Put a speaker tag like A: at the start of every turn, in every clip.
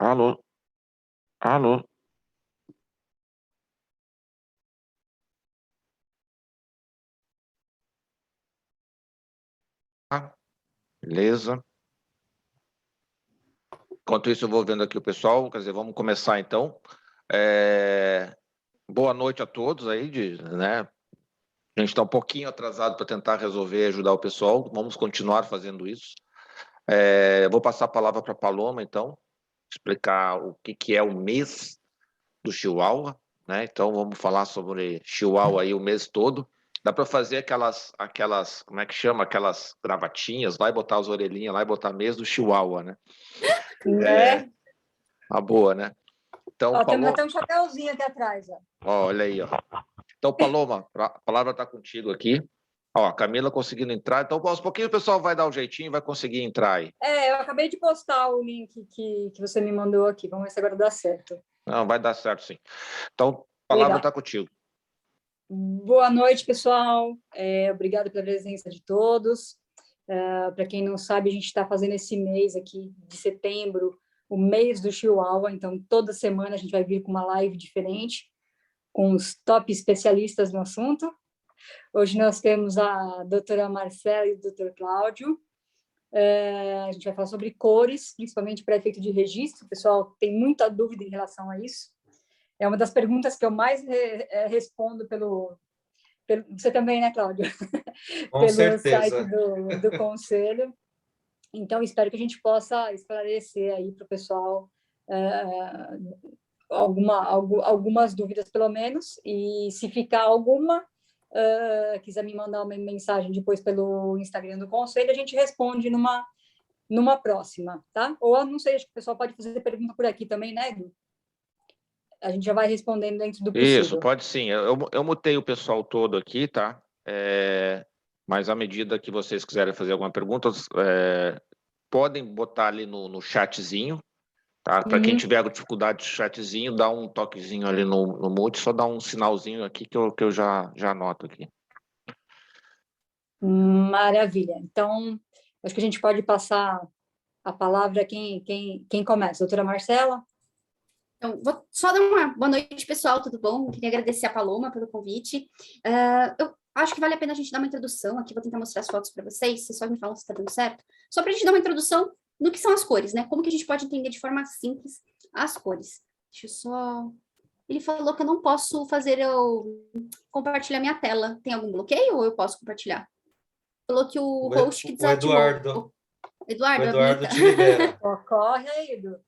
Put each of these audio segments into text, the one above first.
A: Alô, alô. Ah, beleza. Enquanto isso, eu vou vendo aqui o pessoal. Quer dizer, vamos começar então. Boa noite a todos aí, né? A gente está um pouquinho atrasado para tentar resolver e ajudar o pessoal. Vamos continuar fazendo isso. Vou passar a palavra para a Paloma, então, explicar o que é o mês do Chihuahua, né? Então, vamos falar sobre Chihuahua aí o mês todo. Dá para fazer aquelas, como é que chama? Aquelas gravatinhas lá e botar as orelhinhas lá e botar mês do Chihuahua, né?
B: Né?
A: Uma boa, né? Então,
B: Ó, temos
A: Paloma,
B: até um chapéuzinho aqui atrás, ó.
A: olha aí, ó. Então, Paloma, a palavra está contigo aqui. Ó, a Camila conseguindo entrar. Então, aos pouquinhos o pessoal vai dar um jeitinho e vai conseguir entrar aí.
B: Eu acabei de postar o link que você me mandou aqui. Vamos ver se agora dá certo.
A: Não, vai dar certo, sim. Então, a palavra
B: Legal.
A: está contigo.
B: Boa noite, pessoal. Obrigado pela presença de todos. Para quem não sabe, a gente está fazendo esse mês aqui de setembro, o mês do Chihuahua. Então, toda semana a gente vai vir com uma live diferente, com os top especialistas no assunto. Hoje nós temos a doutora Marcela e o doutor Cláudio. A gente vai falar sobre cores, principalmente para efeito de registro. O pessoal tem muita dúvida em relação a isso. É uma das perguntas que eu mais respondo você também, né, Cláudio?
C: Com
B: Pelo site
C: certeza.
B: do Conselho. Então, espero que a gente possa esclarecer aí para o pessoal algumas dúvidas, pelo menos, e se ficar alguma, quiser me mandar uma mensagem depois pelo Instagram do Conselho, a gente responde numa próxima, tá? Ou, não sei, acho que o pessoal pode fazer pergunta por aqui também, né, Edu? A gente já vai respondendo dentro do possível.
A: Isso, pode sim. Eu mutei o pessoal todo aqui, tá? Mas à medida que vocês quiserem fazer alguma pergunta, podem botar ali no chatzinho, tá? Para quem tiver dificuldade de chatzinho, dá um toquezinho ali no mute, só dá um sinalzinho aqui que eu já anoto aqui.
B: Maravilha. Então, acho que a gente pode passar a palavra a quem começa. Doutora Marcela?
D: Então, vou só dar uma boa noite, pessoal, tudo bom? Queria agradecer a Paloma pelo convite. Eu acho que vale a pena a gente dar uma introdução aqui, vou tentar mostrar as fotos para vocês só me falam se está dando certo. Só para a gente dar uma introdução no que são as cores, né? Como que a gente pode entender de forma simples as cores. Deixa eu só... Ele falou que eu não posso compartilhar minha tela. Tem algum bloqueio ou eu posso compartilhar? Falou que o host que desativou.
C: Eduardo,
D: Eduardo,
C: o Eduardo te libera.
B: Corre aí, Edu.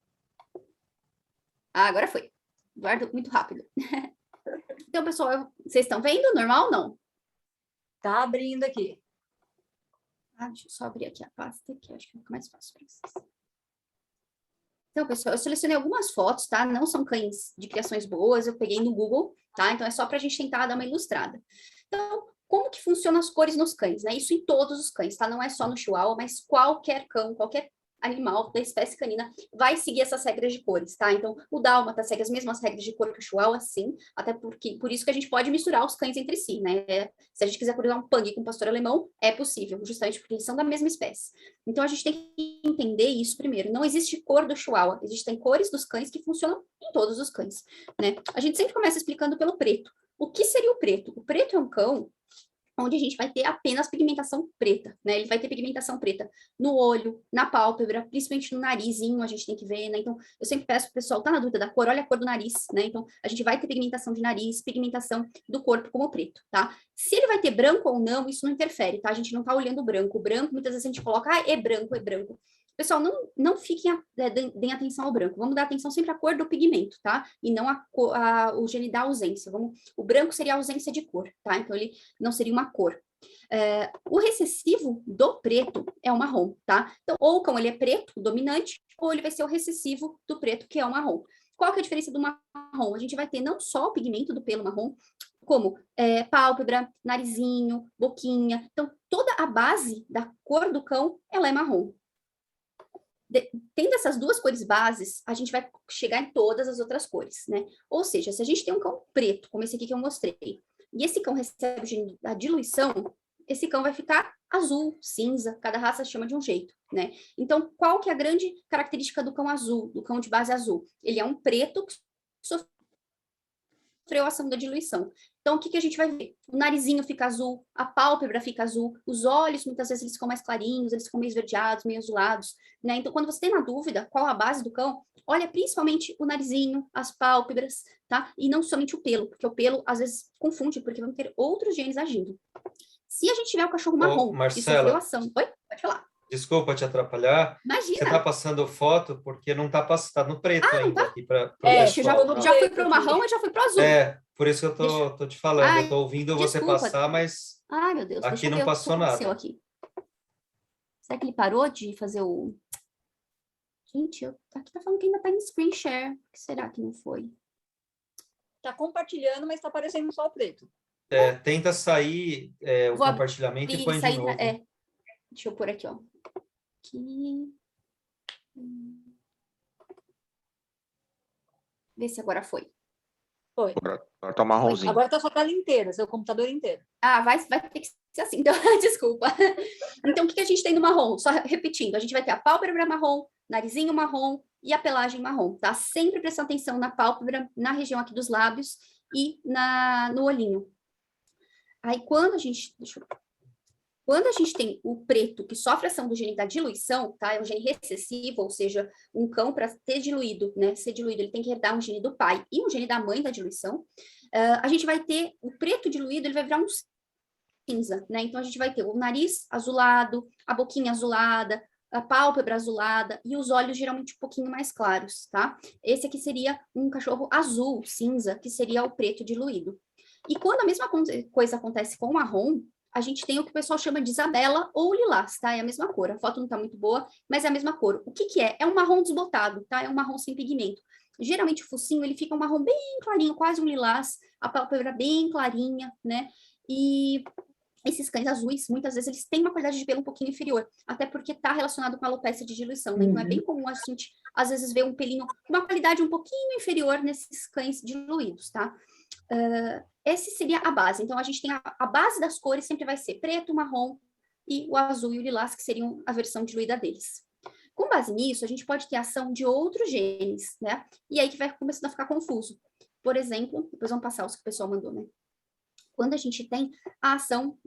D: Agora foi. Eduardo, muito rápido. Então, pessoal, vocês estão vendo? Normal ou não?
B: Tá abrindo aqui.
D: Deixa eu só abrir aqui a pasta, que acho que fica mais fácil para vocês. Então, pessoal, eu selecionei algumas fotos, tá? Não são cães de criações boas, eu peguei no Google, tá? Então, é só para a gente tentar dar uma ilustrada. Então, como que funcionam as cores nos cães, né? Isso em todos os cães, tá? Não é só no Chihuahua, mas qualquer cão, qualquer animal da espécie canina vai seguir essas regras de cores, tá? Então, o Dálmata segue as mesmas regras de cor que o Chihuahua, sim, até porque, por isso que a gente pode misturar os cães entre si, né? Se a gente quiser cruzar um Pug com um pastor alemão, é possível, justamente porque eles são da mesma espécie. Então, a gente tem que entender isso primeiro. Não existe cor do Chihuahua, existem cores dos cães que funcionam em todos os cães, né? A gente sempre começa explicando pelo preto. O que seria o preto? O preto é um cão onde a gente vai ter apenas pigmentação preta, né? Ele vai ter pigmentação preta no olho, na pálpebra, principalmente no narizinho, a gente tem que ver, né? Então, eu sempre peço pro pessoal, tá na dúvida da cor, olha a cor do nariz, né? Então, a gente vai ter pigmentação de nariz, pigmentação do corpo como preto, tá? Se ele vai ter branco ou não, isso não interfere, tá? A gente não tá olhando o branco. O branco, muitas vezes a gente coloca, é branco, é branco. Pessoal, não fiquem, deem atenção ao branco. Vamos dar atenção sempre à cor do pigmento, tá? E não o gene da ausência. O branco seria a ausência de cor, tá? Então, ele não seria uma cor. O recessivo do preto é o marrom, tá? Então, ou o cão ele é preto, dominante, ou ele vai ser o recessivo do preto, que é o marrom. Qual que é a diferença do marrom? A gente vai ter não só o pigmento do pelo marrom, como pálpebra, narizinho, boquinha. Então, toda a base da cor do cão, ela é marrom. Tendo essas duas cores bases, a gente vai chegar em todas as outras cores, né? Ou seja, se a gente tem um cão preto, como esse aqui que eu mostrei, e esse cão recebe a diluição, esse cão vai ficar azul, cinza, cada raça chama de um jeito, né? Então, qual que é a grande característica do cão azul, do cão de base azul? Ele é um preto que sofreu ação da diluição. Então, o que a gente vai ver? O narizinho fica azul, a pálpebra fica azul, os olhos, muitas vezes, eles ficam mais clarinhos, eles ficam meio esverdeados, meio azulados, né? Então, quando você tem na dúvida qual a base do cão, olha principalmente o narizinho, as pálpebras, tá? E não somente o pelo, porque o pelo, às vezes, confunde, porque vão ter outros genes agindo. Se a gente tiver o cachorro marrom, que sofreu ação... Oi? Pode falar.
C: Desculpa te atrapalhar.
D: Imagina.
C: Você está passando foto porque não está tá no preto ainda
D: tá?
C: aqui para
D: já fui para o marrom e já fui para o azul.
C: Por isso que eu tô te falando. Eu tô ouvindo você passar, mas
D: ai, meu Deus,
C: aqui não passou nada.
D: Aqui. Será que ele parou de fazer o... Gente, aqui tá falando que ainda tá em screen share. O que será que não foi?
B: Tá compartilhando, mas tá aparecendo só o preto.
C: Tenta sair o compartilhamento e põe de novo.
D: Deixa eu pôr aqui, ó. Aqui. Vê se agora foi.
B: Foi.
A: Agora tá marronzinho.
B: Agora tá sua tela inteira, seu computador inteiro.
D: Ah, vai ter que ser assim, então, desculpa. Então, o que a gente tem no marrom? Só repetindo, a gente vai ter a pálpebra marrom, narizinho marrom e a pelagem marrom, tá? Sempre prestando atenção na pálpebra, na região aqui dos lábios e no olhinho. Aí, quando a gente tem o preto que sofre ação do gene da diluição, tá? É um gene recessivo, ou seja, um cão para ter diluído, né? Ser diluído, ele tem que herdar um gene do pai e um gene da mãe da diluição. A gente vai ter o preto diluído, ele vai virar um cinza, né? Então a gente vai ter o nariz azulado, a boquinha azulada, a pálpebra azulada e os olhos geralmente um pouquinho mais claros, tá? Esse aqui seria um cachorro azul, cinza, que seria o preto diluído. E quando a mesma coisa acontece com o marrom, a gente tem o que o pessoal chama de Isabela ou lilás, tá? É a mesma cor. A foto não tá muito boa, mas é a mesma cor. O que é? É um marrom desbotado, tá? É um marrom sem pigmento. Geralmente o focinho, ele fica um marrom bem clarinho, quase um lilás, a pálpebra bem clarinha, né? E esses cães azuis, muitas vezes, eles têm uma qualidade de pelo um pouquinho inferior, até porque está relacionado com a alopecia de diluição, né? Então é bem comum a gente, às vezes, ver um pelinho com uma qualidade um pouquinho inferior nesses cães diluídos, tá? Esse seria a base. Então, a gente tem a base das cores, sempre vai ser preto, marrom e o azul e o lilás, que seriam a versão diluída deles. Com base nisso, a gente pode ter ação de outros genes, né? E aí que vai começando a ficar confuso. Por exemplo, depois vamos passar os que o pessoal mandou, né? Quando a gente tem a ação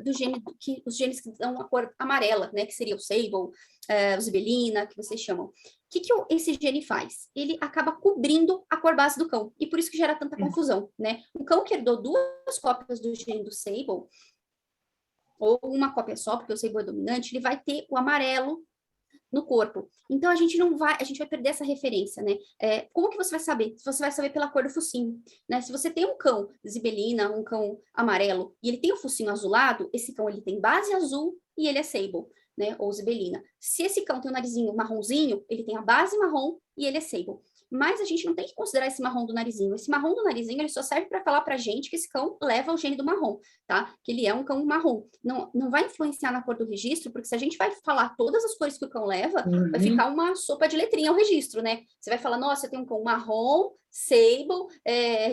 D: do gene, os genes que dão a cor amarela, né? Que seria o sable, o zibelina, que vocês chamam. O que esse gene faz? Ele acaba cobrindo a cor base do cão, e por isso que gera tanta confusão, né? Um cão que herdou 2 cópias do gene do sable, ou uma cópia só, porque o sable é dominante, ele vai ter o amarelo no corpo. Então, a gente vai perder essa referência, né? Como que você vai saber? Você vai saber pela cor do focinho, né? Se você tem um cão zibelina, um cão amarelo, e ele tem o focinho azulado, esse cão, ele tem base azul e ele é sable, né? Ou zibelina. Se esse cão tem o narizinho marronzinho, ele tem a base marrom e ele é sable. Mas a gente não tem que considerar esse marrom do narizinho. Esse marrom do narizinho, ele só serve para falar pra gente que esse cão leva o gene do marrom, tá? Que ele é um cão marrom. Não vai influenciar na cor do registro, porque se a gente vai falar todas as cores que o cão leva, vai ficar uma sopa de letrinha o registro, né? Você vai falar, nossa, tem um cão marrom, sable,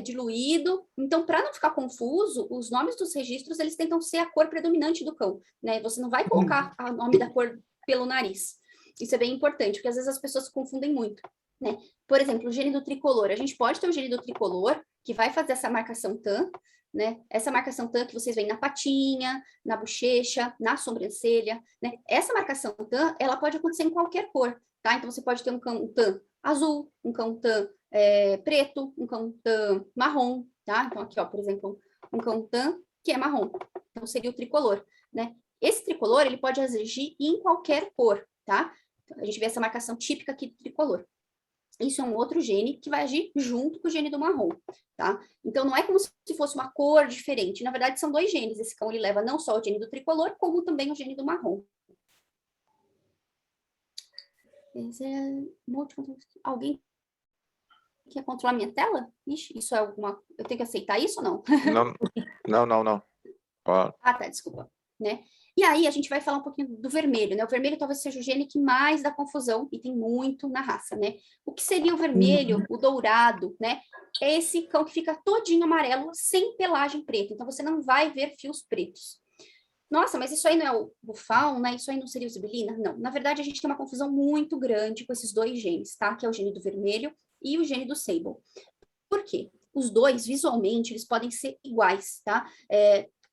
D: diluído. Então, para não ficar confuso, os nomes dos registros, eles tentam ser a cor predominante do cão, né? Você não vai colocar o nome da cor pelo nariz. Isso é bem importante, porque às vezes as pessoas se confundem muito, né? Por exemplo, o gene do tricolor. A gente pode ter o gene do tricolor, que vai fazer essa marcação TAM, né? Essa marcação TAM que vocês veem na patinha, na bochecha, na sobrancelha, né? Essa marcação TAM, ela pode acontecer em qualquer cor, tá? Então, você pode ter um cão TAM azul, um cão TAM preto, um cão TAM marrom, tá? Então, aqui, ó, por exemplo, um cão TAM que é marrom. Então, seria o tricolor, né? Esse tricolor, ele pode agir em qualquer cor, tá? Então, a gente vê essa marcação típica aqui do tricolor. Isso é um outro gene que vai agir junto com o gene do marrom, tá? Então, não é como se fosse uma cor diferente. Na verdade, são 2 genes. Esse cão, ele leva não só o gene do tricolor, como também o gene do marrom. Alguém quer controlar minha tela? Ixi, isso é alguma... Eu tenho que aceitar isso ou não?
A: Não. Ó.
D: Ah, tá, desculpa. Né? E aí, a gente vai falar um pouquinho do vermelho, né? O vermelho talvez seja o gene que mais dá confusão, e tem muito na raça, né? O que seria o vermelho, o dourado, né? É esse cão que fica todinho amarelo, sem pelagem preta. Então, você não vai ver fios pretos. Nossa, mas isso aí não é o bufão, né? Isso aí não seria o zibelina? Não, na verdade a gente tem uma confusão muito grande com esses dois genes, tá? Que é o gene do vermelho e o gene do sable. Por quê? Os dois, visualmente, eles podem ser iguais, tá?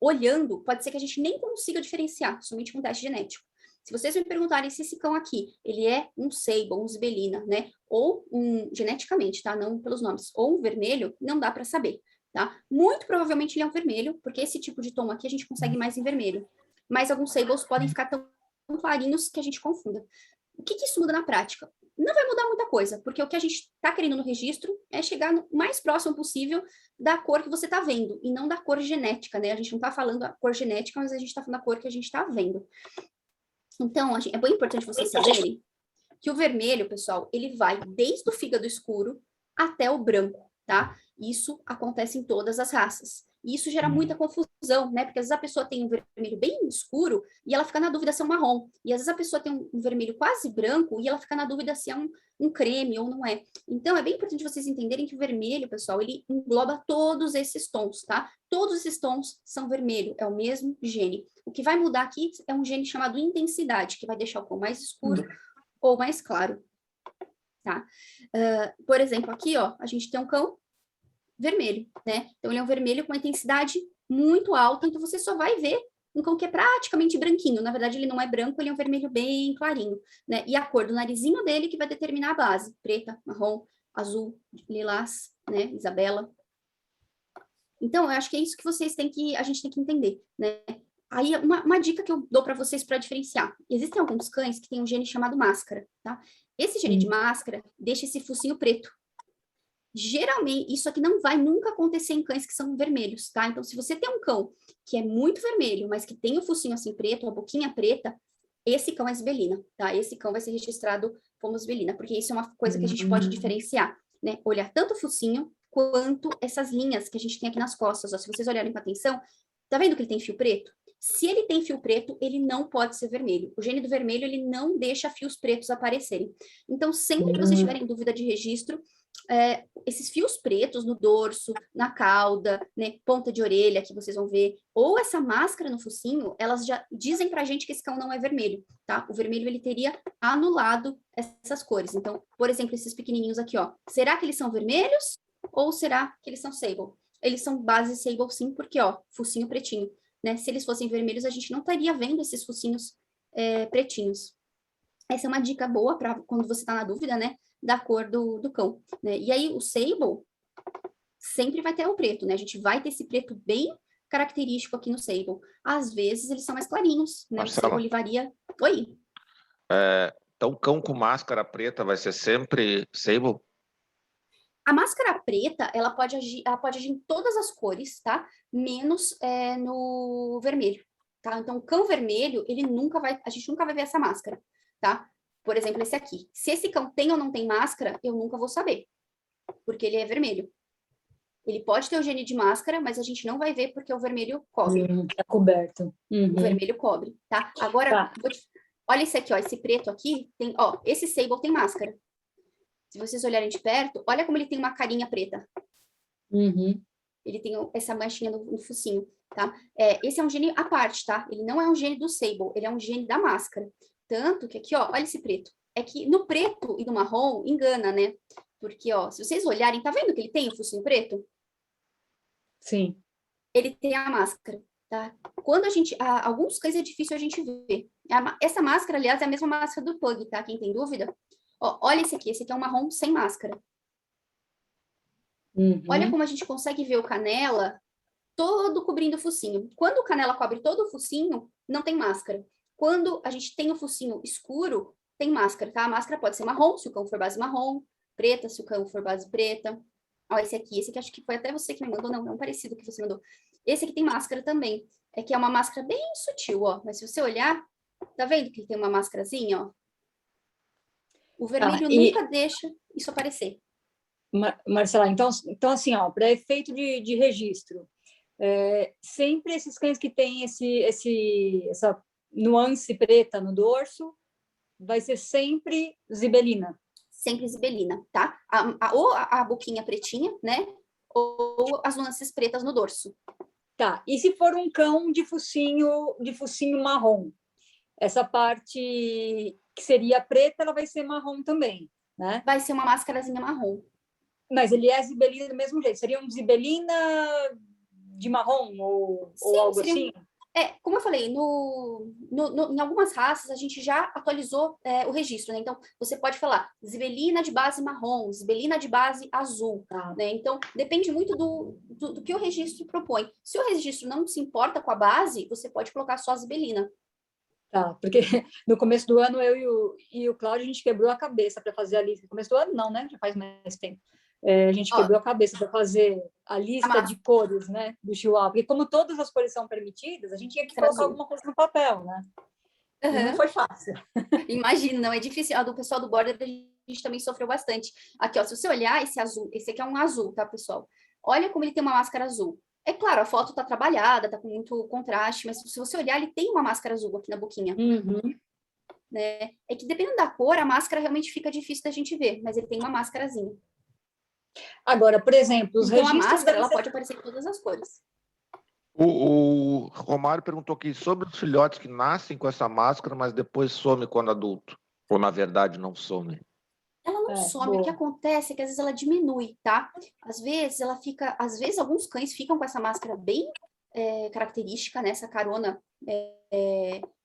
D: Olhando, pode ser que a gente nem consiga diferenciar, somente com um teste genético. Se vocês me perguntarem se esse cão aqui, ele é um sable, um zibelina, né? Ou geneticamente, tá? Não pelos nomes. Ou um vermelho, não dá para saber, tá? Muito provavelmente ele é um vermelho, porque esse tipo de tom aqui a gente consegue mais em vermelho. Mas alguns sables podem ficar tão clarinhos que a gente confunda. O que isso muda na prática? Não vai mudar muita coisa, porque o que a gente está querendo no registro é chegar no mais próximo possível da cor que você está vendo, e não da cor genética, né? A gente não está falando a cor genética, mas a gente está falando a cor que a gente está vendo. Então, é bem importante vocês saberem que o vermelho, pessoal, ele vai desde o fígado escuro até o branco, tá? Isso acontece em todas as raças. E isso gera muita confusão, né? Porque às vezes a pessoa tem um vermelho bem escuro e ela fica na dúvida se é um marrom. E às vezes a pessoa tem um vermelho quase branco e ela fica na dúvida se é um creme ou não é. Então, é bem importante vocês entenderem que o vermelho, pessoal, ele engloba todos esses tons, tá? Todos esses tons são vermelho, é o mesmo gene. O que vai mudar aqui é um gene chamado intensidade, que vai deixar o tom mais escuro ou mais claro, tá? Por exemplo, aqui, ó, a gente tem um cão vermelho, né? Então, ele é um vermelho com uma intensidade muito alta, então você só vai ver um cão que é praticamente branquinho. Na verdade, ele não é branco, ele é um vermelho bem clarinho, né? E a cor do narizinho dele que vai determinar a base. Preta, marrom, azul, lilás, né? Isabela. Então, eu acho que é isso que a gente tem que entender, né? Aí, uma dica que eu dou para vocês para diferenciar. Existem alguns cães que têm um gene chamado máscara, tá? Esse gene de máscara deixa esse focinho preto. Geralmente, isso aqui não vai nunca acontecer em cães que são vermelhos, tá? Então, se você tem um cão que é muito vermelho, mas que tem o focinho assim preto, a boquinha preta, esse cão é zibelina, tá? Esse cão vai ser registrado como zibelina, porque isso é uma coisa que a gente pode diferenciar, né? Olhar tanto o focinho quanto essas linhas que a gente tem aqui nas costas, ó. Se vocês olharem com atenção, tá vendo que ele tem fio preto? Se ele tem fio preto, ele não pode ser vermelho. O gene do vermelho, ele não deixa fios pretos aparecerem. Então, sempre que vocês tiverem dúvida de registro, esses fios pretos no dorso, na cauda, né, ponta de orelha que vocês vão ver, ou essa máscara no focinho, elas já dizem pra gente que esse cão não é vermelho, tá? O vermelho, ele teria anulado essas cores. Então, por exemplo, esses pequenininhos aqui, ó, será que eles são vermelhos ou será que eles são sable? Eles são base sable sim, porque, ó, focinho pretinho, né? Se eles fossem vermelhos, a gente não estaria vendo esses focinhos pretinhos. Essa é uma dica boa para quando você está na dúvida, né, da cor do cão, né? E aí, o sable sempre vai ter o preto, né? A gente vai ter esse preto bem característico aqui no sable. Às vezes, eles são mais clarinhos, né?
A: Marcela,
D: o sable, ele varia... Oi?
A: Então, cão com máscara preta vai ser sempre sable?
D: A máscara preta, ela pode agir em todas as cores, tá? Menos no vermelho, tá? Então, o cão vermelho, a gente nunca vai ver essa máscara, tá? Por exemplo, esse aqui. Se esse cão tem ou não tem máscara, eu nunca vou saber, porque ele é vermelho. Ele pode ter o gene de máscara, mas a gente não vai ver porque o vermelho cobre.
B: É coberto.
D: O vermelho cobre, tá? Agora, olha esse aqui, ó, esse preto aqui, esse sable tem máscara. Se vocês olharem de perto, olha como ele tem uma carinha preta. Ele tem essa manchinha no focinho, tá? Esse é um gene à parte, tá? Ele não é um gene do sable, ele é um gene da máscara. Tanto que aqui, ó, olha esse preto. É que no preto e no marrom engana, né? Porque, ó, se vocês olharem, tá vendo que ele tem o focinho preto?
B: Sim.
D: Ele tem a máscara, tá? Quando alguns cães é difícil a gente ver. Essa máscara, aliás, é a mesma máscara do Pug, tá? Quem tem dúvida? Ó, olha esse aqui é um marrom sem máscara. Olha como a gente consegue ver o canela todo cobrindo o focinho. Quando o canela cobre todo o focinho, não tem máscara. Quando a gente tem o focinho escuro, tem máscara, tá? A máscara pode ser marrom, se o cão for base marrom, preta, se o cão for base preta. Ó, esse aqui acho que foi até você que me mandou, não, é um parecido que você mandou. Esse aqui tem máscara também. É que é uma máscara bem sutil, ó. Mas se você olhar, tá vendo que tem uma máscarazinha, ó? O vermelho nunca deixa isso aparecer.
B: Marcela, então assim, ó, para efeito de registro, sempre esses cães que têm essa nuance preta no dorso, vai ser sempre zibelina.
D: Sempre zibelina, tá? Ou a boquinha pretinha, né? Ou as nuances pretas no dorso.
B: Tá, e se for um cão de focinho marrom? Essa parte que seria preta, ela vai ser marrom também, né?
D: Vai ser uma máscarazinha marrom.
B: Mas ele é zibelina do mesmo jeito. Seria um zibelina de marrom ou algo assim?
D: Como eu falei, em algumas raças a gente já atualizou o registro, né? Então, você pode falar zibelina de base marrom, zibelina de base azul, né? Então, depende muito do que o registro propõe. Se o registro não se importa com a base, você pode colocar só a zibelina.
B: Tá, porque no começo do ano eu e o Cláudio, a gente quebrou a cabeça para fazer a lista. No começo do ano não, né? Já faz mais tempo. A gente quebrou a cabeça para fazer a lista de cores, né, do Chihuahua. Porque como todas as cores são permitidas, a gente tinha que colocar alguma coisa no papel, né? Uhum. E não foi fácil.
D: Imagino, não é difícil. Do pessoal do Border, a gente também sofreu bastante. Aqui, ó, se você olhar esse azul, esse aqui é um azul, tá, pessoal? Olha como ele tem uma máscara azul. É claro, a foto tá trabalhada, tá com muito contraste, mas se você olhar, ele tem uma máscara azul aqui na boquinha.
B: Uhum.
D: Né? É que dependendo da cor, a máscara realmente fica difícil da gente ver, mas ele tem uma máscarazinha.
B: Agora, por exemplo, os
D: então,
B: registros...
D: a máscara, ela pode aparecer em todas as cores.
A: O Romário perguntou aqui sobre os filhotes que nascem com essa máscara, mas depois some quando adulto. Ou, na verdade, não some.
D: Ela não some. Boa. O que acontece é que, às vezes, ela diminui, tá? Às vezes, ela fica... Às vezes, alguns cães ficam com essa máscara bem característica, né? Essa carona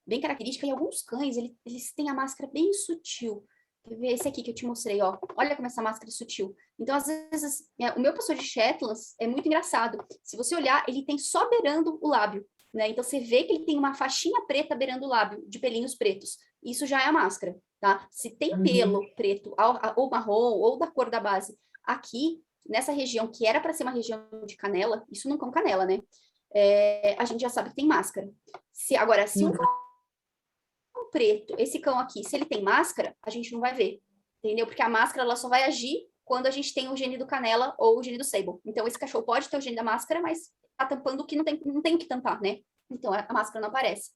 D: bem característica. E alguns cães, eles têm a máscara bem sutil. Quer ver esse aqui que eu te mostrei, ó. Olha como essa máscara é sutil. Então, às vezes, o meu pastor de Shetlands é muito engraçado. Se você olhar, ele tem só beirando o lábio, né? Então, você vê que ele tem uma faixinha preta beirando o lábio, de pelinhos pretos. Isso já é a máscara, tá? Se tem pelo preto, ou marrom, ou da cor da base, aqui, nessa região, que era para ser uma região de canela, isso não é canela, né? A gente já sabe que tem máscara. Agora, se um preto, esse cão aqui, se ele tem máscara, a gente não vai ver, entendeu? Porque a máscara, ela só vai agir quando a gente tem o gene do canela ou o gene do sable. Então, esse cachorro pode ter o gene da máscara, mas tá tampando o que não tem o que tampar, né? Então, a máscara não aparece.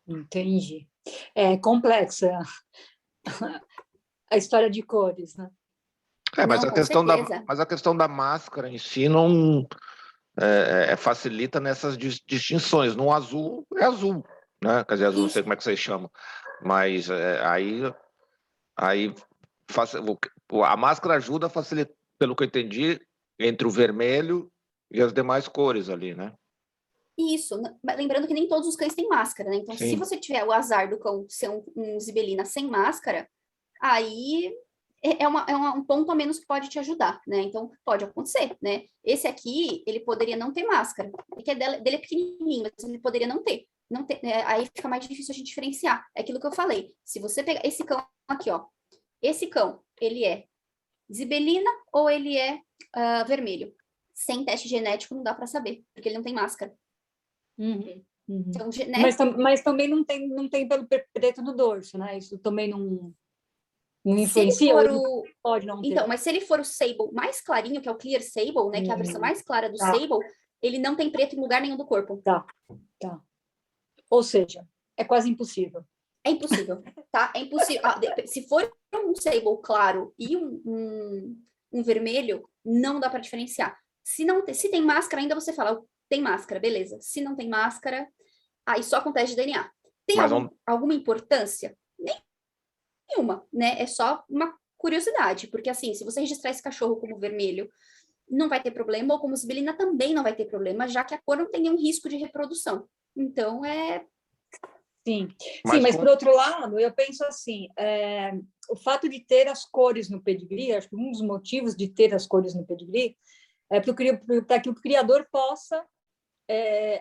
B: Entendi. É complexa a história de cores, né?
A: Mas, não, a questão da máscara em si não facilita nessas distinções. No azul, é azul. Né? Quer dizer, não sei como é que vocês chamam, mas a máscara ajuda a facilitar, pelo que eu entendi, entre o vermelho e as demais cores ali, né?
D: Isso, lembrando que nem todos os cães têm máscara, né? Então, se você tiver o azar do cão ser um zibelina sem máscara, aí é um ponto a menos que pode te ajudar, né? Então, pode acontecer, né? Esse aqui, ele poderia não ter máscara, porque dele é pequenininho, mas ele poderia não ter. Aí fica mais difícil a gente diferenciar. É aquilo que eu falei. Se você pegar esse cão aqui, ó. Esse cão, ele é zibelina ou ele é vermelho? Sem teste genético não dá para saber, porque ele não tem máscara.
B: Uhum.
D: Então,
B: mas também não tem pelo preto no dorso, né? Isso também não influencia? Pode não ter.
D: Então, mas se ele for o sable mais clarinho, que é o clear sable, né? Que é a versão mais clara do sable, ele não tem preto em lugar nenhum do corpo.
B: Tá. Ou seja, é quase impossível.
D: É impossível, tá? É impossível. Se for um sable claro e um vermelho, não dá para diferenciar. Se tem máscara, ainda você fala, tem máscara, beleza. Se não tem máscara, aí só com teste de DNA. Tem alguma importância? Nenhuma, né? É só uma curiosidade, porque assim, se você registrar esse cachorro como vermelho, não vai ter problema, ou como zibelina também não vai ter problema, já que a cor não tem nenhum risco de reprodução. Então,
B: Sim, mas por outro lado, eu penso assim, o fato de ter as cores no pedigree, acho que um dos motivos de ter as cores no pedigree é para que o criador possa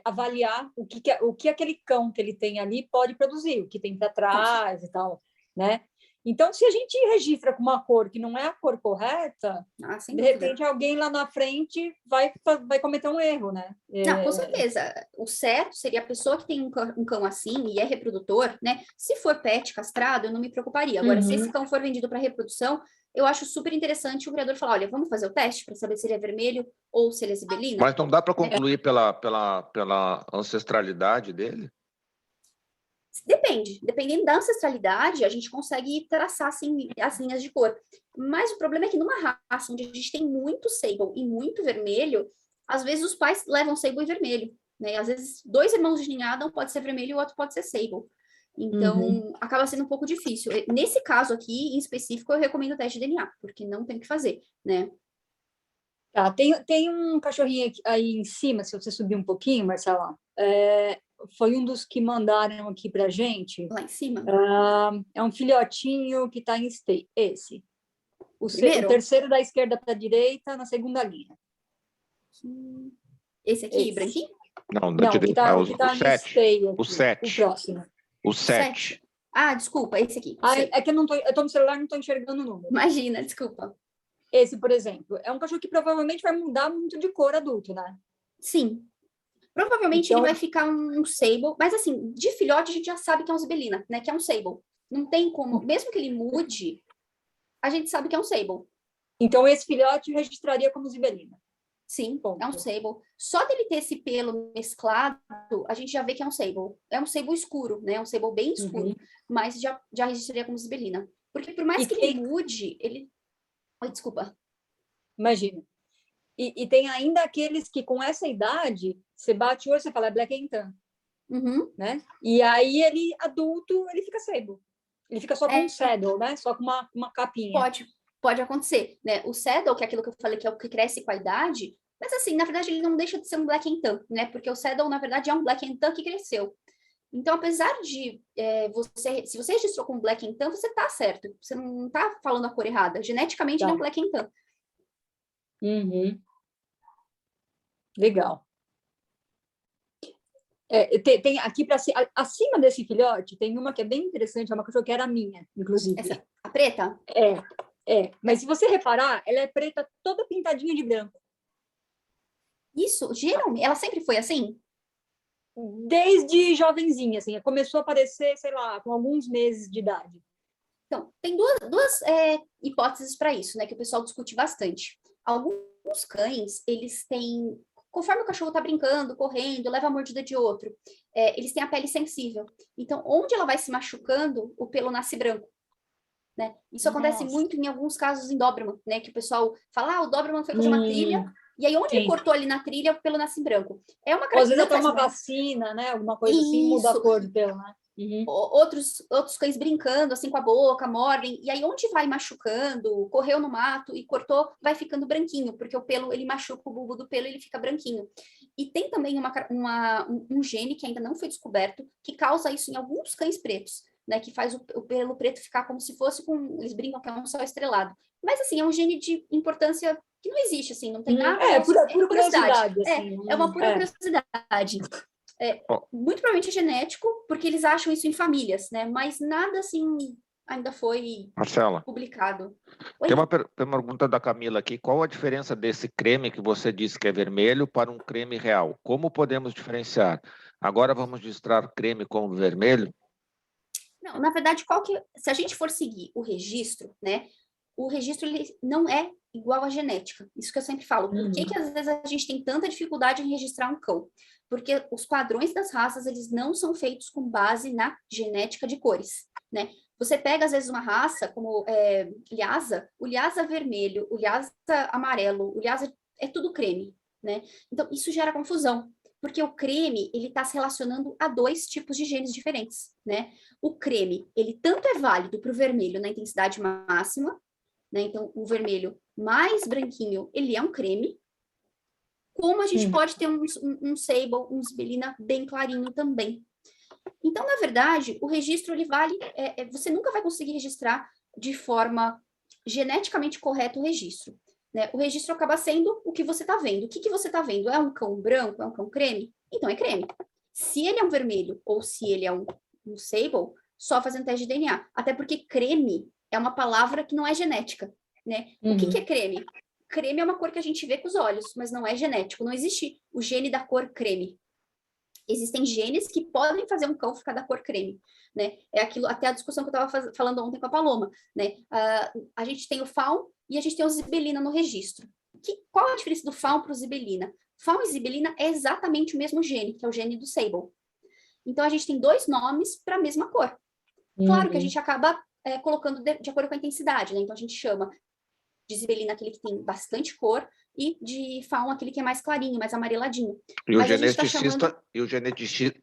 B: avaliar o que aquele cão que ele tem ali pode produzir, o que tem para trás e tal, né? Então, se a gente registra com uma cor que não é a cor correta, de repente alguém lá na frente vai cometer um erro, né?
D: Não, com certeza. O certo seria a pessoa que tem um cão assim e é reprodutor, né? Se for pet castrado, eu não me preocuparia. Agora, se esse cão for vendido para reprodução, eu acho super interessante o criador falar, olha, vamos fazer o teste para saber se ele é vermelho ou se ele é zibelina.
A: Mas não dá para concluir pela ancestralidade dele?
D: Dependendo da ancestralidade, a gente consegue traçar assim, as linhas de cor. Mas o problema é que numa raça onde a gente tem muito sable e muito vermelho, às vezes os pais levam sable e vermelho, né? Às vezes 2 irmãos de ninhada, um pode ser vermelho e o outro pode ser sable. Então, acaba sendo um pouco difícil. Nesse caso aqui, em específico, eu recomendo o teste de DNA, porque não tem o que fazer, né?
B: Tá, tem um cachorrinho aí em cima, se você subir um pouquinho, Marcela, foi um dos que mandaram aqui pra gente.
D: Lá em cima?
B: É um filhotinho que está em stay, esse. O
D: Primeiro?
B: terceiro da esquerda para a direita, na segunda linha.
D: Esse aqui, branquinho?
A: Não, da direita,
B: o 7.
A: O 7.
B: O próximo.
A: O 7.
D: Ah, desculpa, esse aqui.
B: É que eu estou no celular, não estou enxergando o número.
D: Imagina, desculpa.
B: Esse, por exemplo, é um cachorro que provavelmente vai mudar muito de cor adulto, né?
D: Sim. Provavelmente
B: Então,
D: ele vai ficar um sable, mas assim, de filhote a gente já sabe que é um zibelina, né? Que é um sable. Não tem como, mesmo que ele mude, a gente sabe que é um sable.
B: Então, esse filhote registraria como zibelina.
D: Sim,
B: Ponto.
D: é um sable. Só dele ter esse pelo mesclado, a gente já vê que é um sable. É um sable escuro, né? Um sable bem escuro, mas já registraria como zibelina. Porque por mais que ele mude, ele... Oi, desculpa.
B: Imagina. E tem ainda aqueles que, com essa idade, você bate o olho e você fala, é Black and Tan. Né? E aí, ele, adulto, ele fica sable. Ele fica só com um saddle, né? Só com uma capinha.
D: Pode acontecer, né? O saddle, que é aquilo que eu falei, que é o que cresce com a idade, mas assim, na verdade, ele não deixa de ser um Black and Tan, né? Porque o saddle, na verdade, é um Black and Tan que cresceu. Então, apesar de se você registrou com Black and Tan, você tá certo. Você não tá falando a cor errada. Geneticamente, ele é um Black and Tan.
B: Legal. Tem aqui acima desse filhote, tem uma que é bem interessante, é uma cachorra que era minha, inclusive.
D: Essa, a preta?
B: Mas se você reparar, ela é preta toda pintadinha de branco.
D: Isso, geralmente, ela sempre foi assim?
B: Desde jovenzinha, assim, começou a aparecer, sei lá, com alguns meses de idade.
D: Então, tem duas hipóteses para isso, né, que o pessoal discute bastante. Alguns cães, eles têm, conforme o cachorro está brincando, correndo, leva a mordida de outro, eles têm a pele sensível. Então, onde ela vai se machucando, o pelo nasce branco. Né? Isso acontece muito em alguns casos em Doberman, né, que o pessoal fala, o Doberman foi fazer uma trilha, e aí onde ele cortou ali na trilha, o pelo nasce branco. É uma
B: às vezes até uma vacina, né, alguma coisa assim, muda a cor do pelo, né?
D: Outros cães brincando assim com a boca, mordem, e aí onde vai machucando, correu no mato e cortou, vai ficando branquinho, porque o pelo, ele machuca o bulbo do pelo, ele fica branquinho. E tem também um gene que ainda não foi descoberto, que causa isso em alguns cães pretos, né, que faz o pelo preto ficar como se fosse eles brincam que é um sol estrelado. Mas assim, é um gene de importância que não existe, assim, não tem nada.
B: É pura curiosidade. Assim,
D: é uma pura curiosidade. Muito provavelmente é genético, porque eles acham isso em famílias, né? Mas nada assim ainda foi
A: Marcela,
D: publicado.
A: Tem uma pergunta da Camila aqui. Qual a diferença desse creme que você disse que é vermelho para um creme real? Como podemos diferenciar? Agora vamos registrar creme como vermelho?
D: Não, na verdade, se a gente for seguir o registro, né? O registro ele não é igual à genética. Isso que eu sempre falo. Por que às vezes a gente tem tanta dificuldade em registrar um cão? Porque os padrões das raças, eles não são feitos com base na genética de cores, né? Você pega, às vezes, uma raça como Lhasa, o Lhasa vermelho, o Lhasa amarelo, o Lhasa é tudo creme, né? Então, isso gera confusão, porque o creme, ele está se relacionando a 2 tipos de genes diferentes, né? O creme, ele tanto é válido para o vermelho na intensidade máxima, né? Então, o vermelho mais branquinho, ele é um creme, como a gente pode ter um sable, um zibelina bem clarinho também. Então, na verdade, o registro, ele vale... você nunca vai conseguir registrar de forma geneticamente correta o registro, né? O registro acaba sendo o que você está vendo. O que você está vendo? É um cão branco? É um cão creme? Então, é creme. Se ele é um vermelho ou se ele é um sable, só fazendo teste de DNA. Até porque creme é uma palavra que não é genética, né? O que é creme? Creme é uma cor que a gente vê com os olhos, mas não é genético. Não existe o gene da cor creme. Existem genes que podem fazer um cão ficar da cor creme, né? É aquilo, até a discussão que eu estava falando ontem com a Paloma, né? A gente tem o faun e a gente tem o zibelina no registro. Qual a diferença do faun para o zibelina? Faun e zibelina é exatamente o mesmo gene, que é o gene do sable. Então, a gente tem 2 nomes para a mesma cor. Claro que a gente acaba colocando de acordo com a intensidade, né? Então, a gente chama de Zibelina aquele que tem bastante cor, e de Fawn aquele que é mais clarinho, mais amareladinho.
A: E
D: Mas a gente tá chamando...
A: o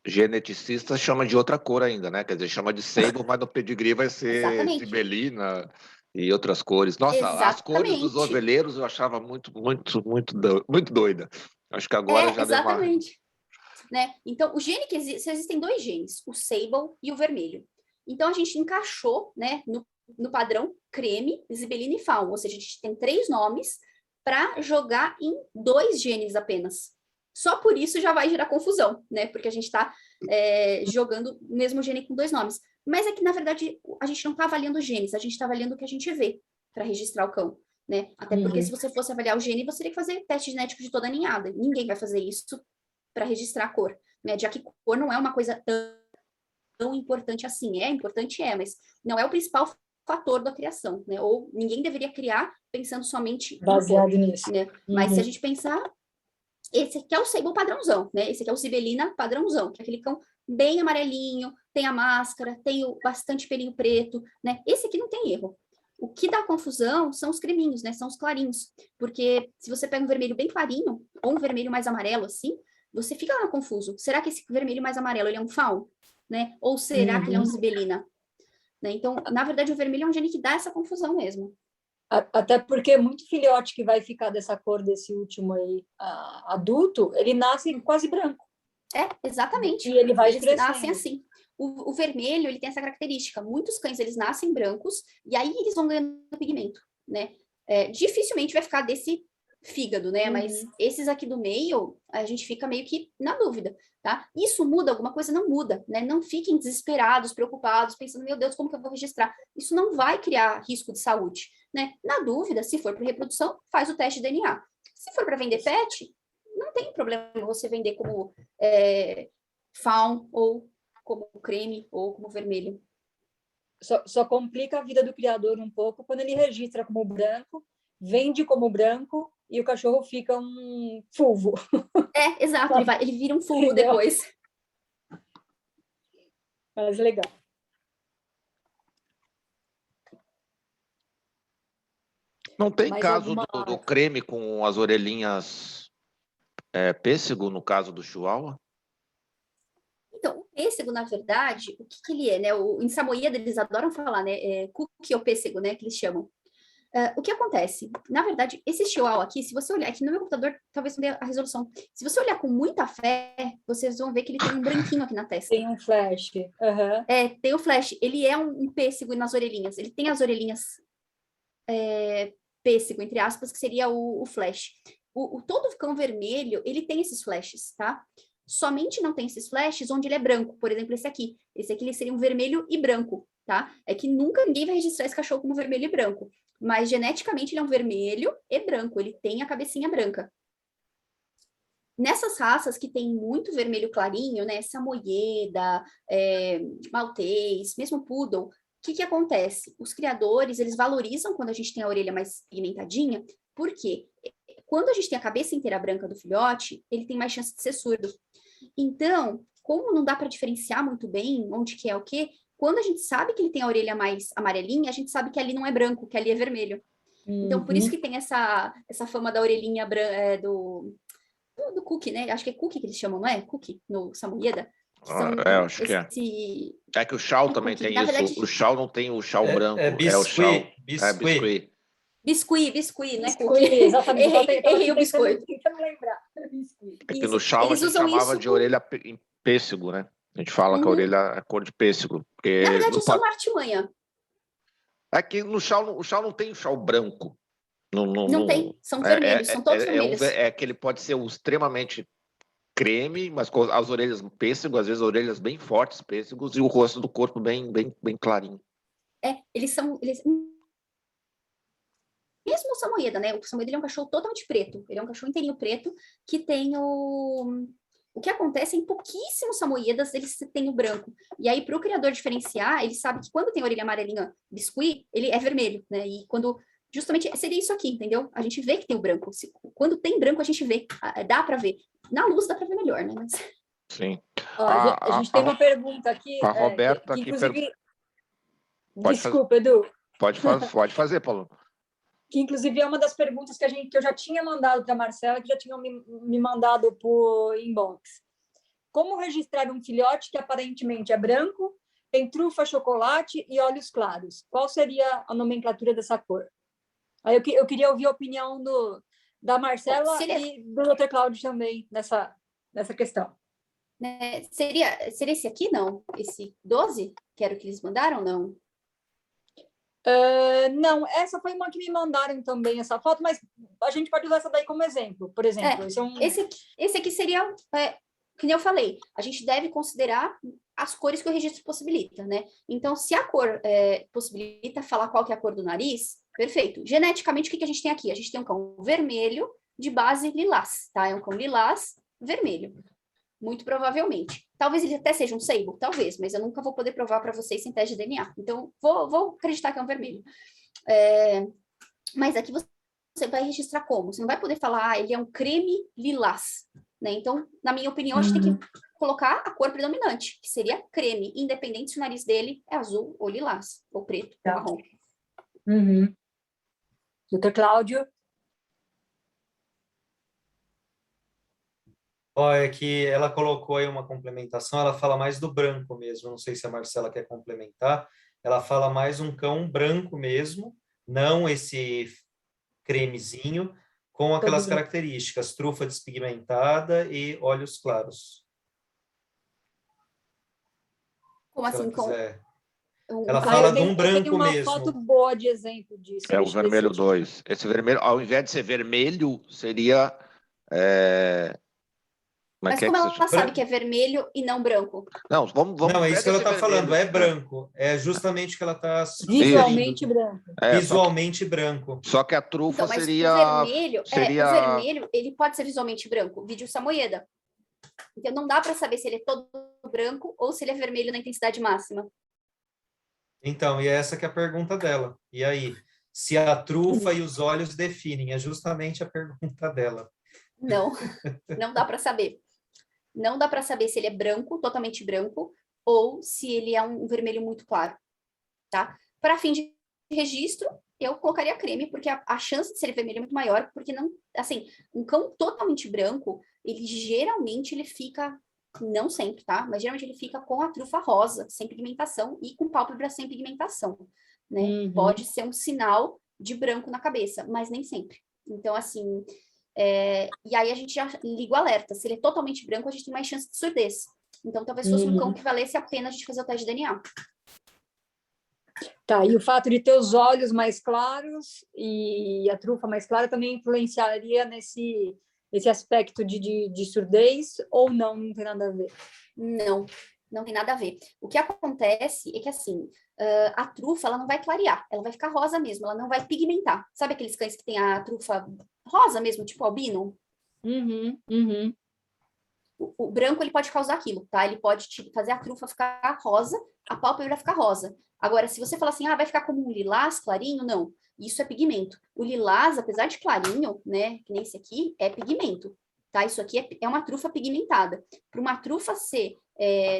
A: geneticista chama de outra cor ainda, né? Quer dizer, chama de Sable, mas no pedigree vai ser
D: Exatamente.
A: Zibelina e outras cores. Nossa, as cores dos
D: Exatamente.
A: ovelheiros eu achava muito doida. Acho que agora já deu uma...
D: Exatamente. Né? Então, o gene que existem 2 genes, o Sable e o vermelho. Então, a gente encaixou, né, no padrão creme, Zibelina e Fawn, ou seja, a gente tem 3 nomes para jogar em 2 genes apenas. Só por isso já vai gerar confusão, né? Porque a gente está jogando o mesmo gene com 2 nomes. Mas é que, na verdade, a gente não está avaliando genes, a gente está avaliando o que a gente vê para registrar o cão, né? Até porque se você fosse avaliar o gene, você teria que fazer teste genético de toda a ninhada. Ninguém vai fazer isso para registrar a cor, né? Já que cor não é uma coisa tão importante assim. É importante, mas não é o principal fator da criação, né? Ou ninguém deveria criar pensando somente
B: baseado nisso,
D: né? Mas se a gente pensar, esse aqui é o Sable padrãozão, né? Esse aqui é o Zibelina padrãozão, que é aquele cão bem amarelinho, tem a máscara, tem bastante pelinho preto, né? Esse aqui não tem erro. O que dá confusão são os creminhos, né? São os clarinhos. Porque se você pega um vermelho bem clarinho, ou um vermelho mais amarelo assim, você fica lá confuso. Será que esse vermelho mais amarelo ele é um Fawn? Né? Ou será que ele é um Zibelina? Né? Então, na verdade, o vermelho é um gene que dá essa confusão mesmo.
B: Até porque muito filhote que vai ficar dessa cor desse último aí, adulto, ele nasce quase branco.
D: Exatamente.
B: E ele vai
D: Eles
B: crescendo.
D: nascem assim. O vermelho, ele tem essa característica. Muitos cães, eles nascem brancos e aí eles vão ganhando pigmento, né? Dificilmente vai ficar desse fígado, né? Mas esses aqui do meio, a gente fica meio que na dúvida, tá? Isso muda alguma coisa? Não muda, né? Não fiquem desesperados, preocupados, pensando, meu Deus, como que eu vou registrar? Isso não vai criar risco de saúde, né? Na dúvida, se for para reprodução, faz o teste de DNA. Se for para vender pet, não tem problema você vender como Fawn, ou como creme, ou como vermelho.
B: Só complica a vida do criador um pouco quando ele registra como branco, vende como branco e o cachorro fica um fulvo.
D: Exato, ele vira um fulvo depois.
B: Mas legal.
A: Não tem caso do creme com as orelhinhas pêssego, no caso do Chihuahua?
D: Então, o pêssego, na verdade, o que ele é, né? Em Samoyeda, eles adoram falar, né? Cookie ou pêssego, né? Que eles chamam. O que acontece? Na verdade, esse chihuahua aqui, se você olhar aqui no meu computador, talvez não dê a resolução. Se você olhar com muita fé, vocês vão ver que ele tem um branquinho aqui na testa.
B: Tem um flash.
D: Tem o flash. Ele é um pêssego nas orelhinhas. Ele tem as orelhinhas pêssego, entre aspas, que seria o flash. Todo cão vermelho, ele tem esses flashes, tá? Somente não tem esses flashes onde ele é branco. Por exemplo, esse aqui. Esse aqui ele seria um vermelho e branco, tá? É que nunca ninguém vai registrar esse cachorro como vermelho e branco. Mas geneticamente ele é um vermelho e branco. Ele tem a cabecinha branca. Nessas raças que tem muito vermelho clarinho, né? Samoyeda, maltês, mesmo poodle, o que acontece? Os criadores, eles valorizam quando a gente tem a orelha mais pigmentadinha, porque quando a gente tem a cabeça inteira branca do filhote, ele tem mais chance de ser surdo. Então, como não dá para diferenciar muito bem onde que é o quê, quando a gente sabe que ele tem a orelha mais amarelinha, a gente sabe que ali não é branco, que ali é vermelho. Então, por isso que tem essa fama da orelhinha do cookie, né? Acho que é cookie que eles chamam, não é? Cookie, no Samoyeda.
A: Acho que é. É que o Chow também tem isso. Verdade, o Chow não tem o Chow branco.
C: Biscuit.
A: Biscuit.
D: Biscuit, não é cookie.
B: Exatamente.
D: Errei o biscoito.
B: Tentando lembrar.
A: É que no Chow a gente chamava de orelha em pêssego, né? A gente fala que a orelha é cor de pêssego. Porque
D: na verdade, isso é uma artimanha.
A: É que o Chow não tem o Chow branco.
D: Não tem, são vermelhos, são todos vermelhos.
A: É que ele pode ser extremamente creme, mas com as orelhas pêssego, às vezes orelhas bem fortes, pêssegos, e o rosto do corpo bem clarinho.
D: Eles são... Mesmo o Samoyeda, né? O Samoyeda ele é um cachorro totalmente preto. Ele é um cachorro inteirinho preto que tem O que acontece é em pouquíssimos Samoyedas eles têm o branco. E aí, para o criador diferenciar, ele sabe que quando tem a orelha amarelinha biscuit, ele é vermelho, né? E quando... Justamente seria isso aqui, entendeu? A gente vê que tem o branco. Quando tem branco, a gente vê. Dá para ver. Na luz dá para ver melhor, né? Mas...
A: Sim.
B: A gente tem uma pergunta aqui.
A: A Roberta
B: que inclusive...
A: Pode
B: Desculpa, Edu.
A: Pode fazer, Paulo.
B: que inclusive é uma das perguntas que eu já tinha mandado para a Marcela, que já tinham me mandado por inbox. Como registrar um filhote que aparentemente é branco, tem trufa, chocolate e olhos claros? Qual seria a nomenclatura dessa cor? Aí eu queria ouvir a opinião da Marcela e do Dr. Cláudio também nessa questão.
D: Né? Seria esse aqui, não? Esse 12? Que era o que eles mandaram, não?
B: Não, essa foi uma que me mandaram também, essa foto, mas a gente pode usar essa daí como exemplo. Por exemplo,
D: esse aqui seria, que nem eu falei, a gente deve considerar as cores que o registro possibilita, né? Então, se a cor possibilita falar qual que é a cor do nariz, perfeito. Geneticamente, o que a gente tem aqui? A gente tem um cão vermelho de base lilás, tá? É um cão lilás vermelho. Muito provavelmente. Talvez ele até seja um sable, talvez, mas eu nunca vou poder provar para vocês sem teste de DNA. Então, vou acreditar que é um vermelho. Mas aqui você vai registrar como? Você não vai poder falar, ele é um creme lilás, né? Então, na minha opinião, a gente tem que colocar a cor predominante, que seria creme, independente se o nariz dele é azul ou lilás, ou preto, ou marrom.
B: Dr. Cláudio?
C: É que ela colocou aí uma complementação, ela fala mais do branco mesmo, não sei se a Marcela quer complementar, ela fala mais um cão branco mesmo, não esse cremezinho, com aquelas características, trufa despigmentada e olhos claros.
D: Como assim?
C: Ela fala de um branco
B: mesmo. Tem uma foto boa de exemplo disso.
A: É o vermelho 2. Esse vermelho, ao invés de ser vermelho, seria...
D: Mas como ela sabe que é vermelho e não branco?
A: Não, vamos
C: não, é isso que ela está falando, é branco. É justamente o que ela está
B: visualmente branco.
C: Visualmente branco.
A: Só que a trufa
D: então,
A: seria...
D: O vermelho, ele pode ser visualmente branco. Vídeo Samoyeda. Então, não dá para saber se ele é todo branco ou se ele é vermelho na intensidade máxima.
C: Então, e essa que é a pergunta dela. E aí? Se a trufa e os olhos definem, é justamente a pergunta dela.
D: Não dá para saber. Não dá para saber se ele é branco, totalmente branco, ou se ele é um vermelho muito claro, tá? Para fim de registro, eu colocaria creme, porque a chance de ser vermelho é muito maior, porque não, assim, um cão totalmente branco, ele geralmente fica, não sempre, tá? Mas geralmente ele fica com a trufa rosa, sem pigmentação, e com pálpebra sem pigmentação, né? Pode ser um sinal de branco na cabeça, mas nem sempre. Então, assim... e aí a gente já liga o alerta. Se ele é totalmente branco, a gente tem mais chance de surdez. Então, talvez fosse um cão que valesse a pena a gente fazer o teste de DNA.
B: Tá, e o fato de ter os olhos mais claros e a trufa mais clara também influenciaria nesse aspecto de surdez ou não? Não tem nada a ver?
D: Não tem nada a ver. O que acontece é que, assim, a trufa, ela não vai clarear, ela vai ficar rosa mesmo, ela não vai pigmentar. Sabe aqueles cães que tem a trufa rosa mesmo, tipo albino? O branco, ele pode causar aquilo, tá? Ele pode fazer a trufa ficar rosa, a pálpebra ficar rosa. Agora, se você falar assim, vai ficar como um lilás clarinho, não. Isso é pigmento. O lilás, apesar de clarinho, né, que nem esse aqui, é pigmento, tá? Isso aqui é uma trufa pigmentada. Para uma trufa ser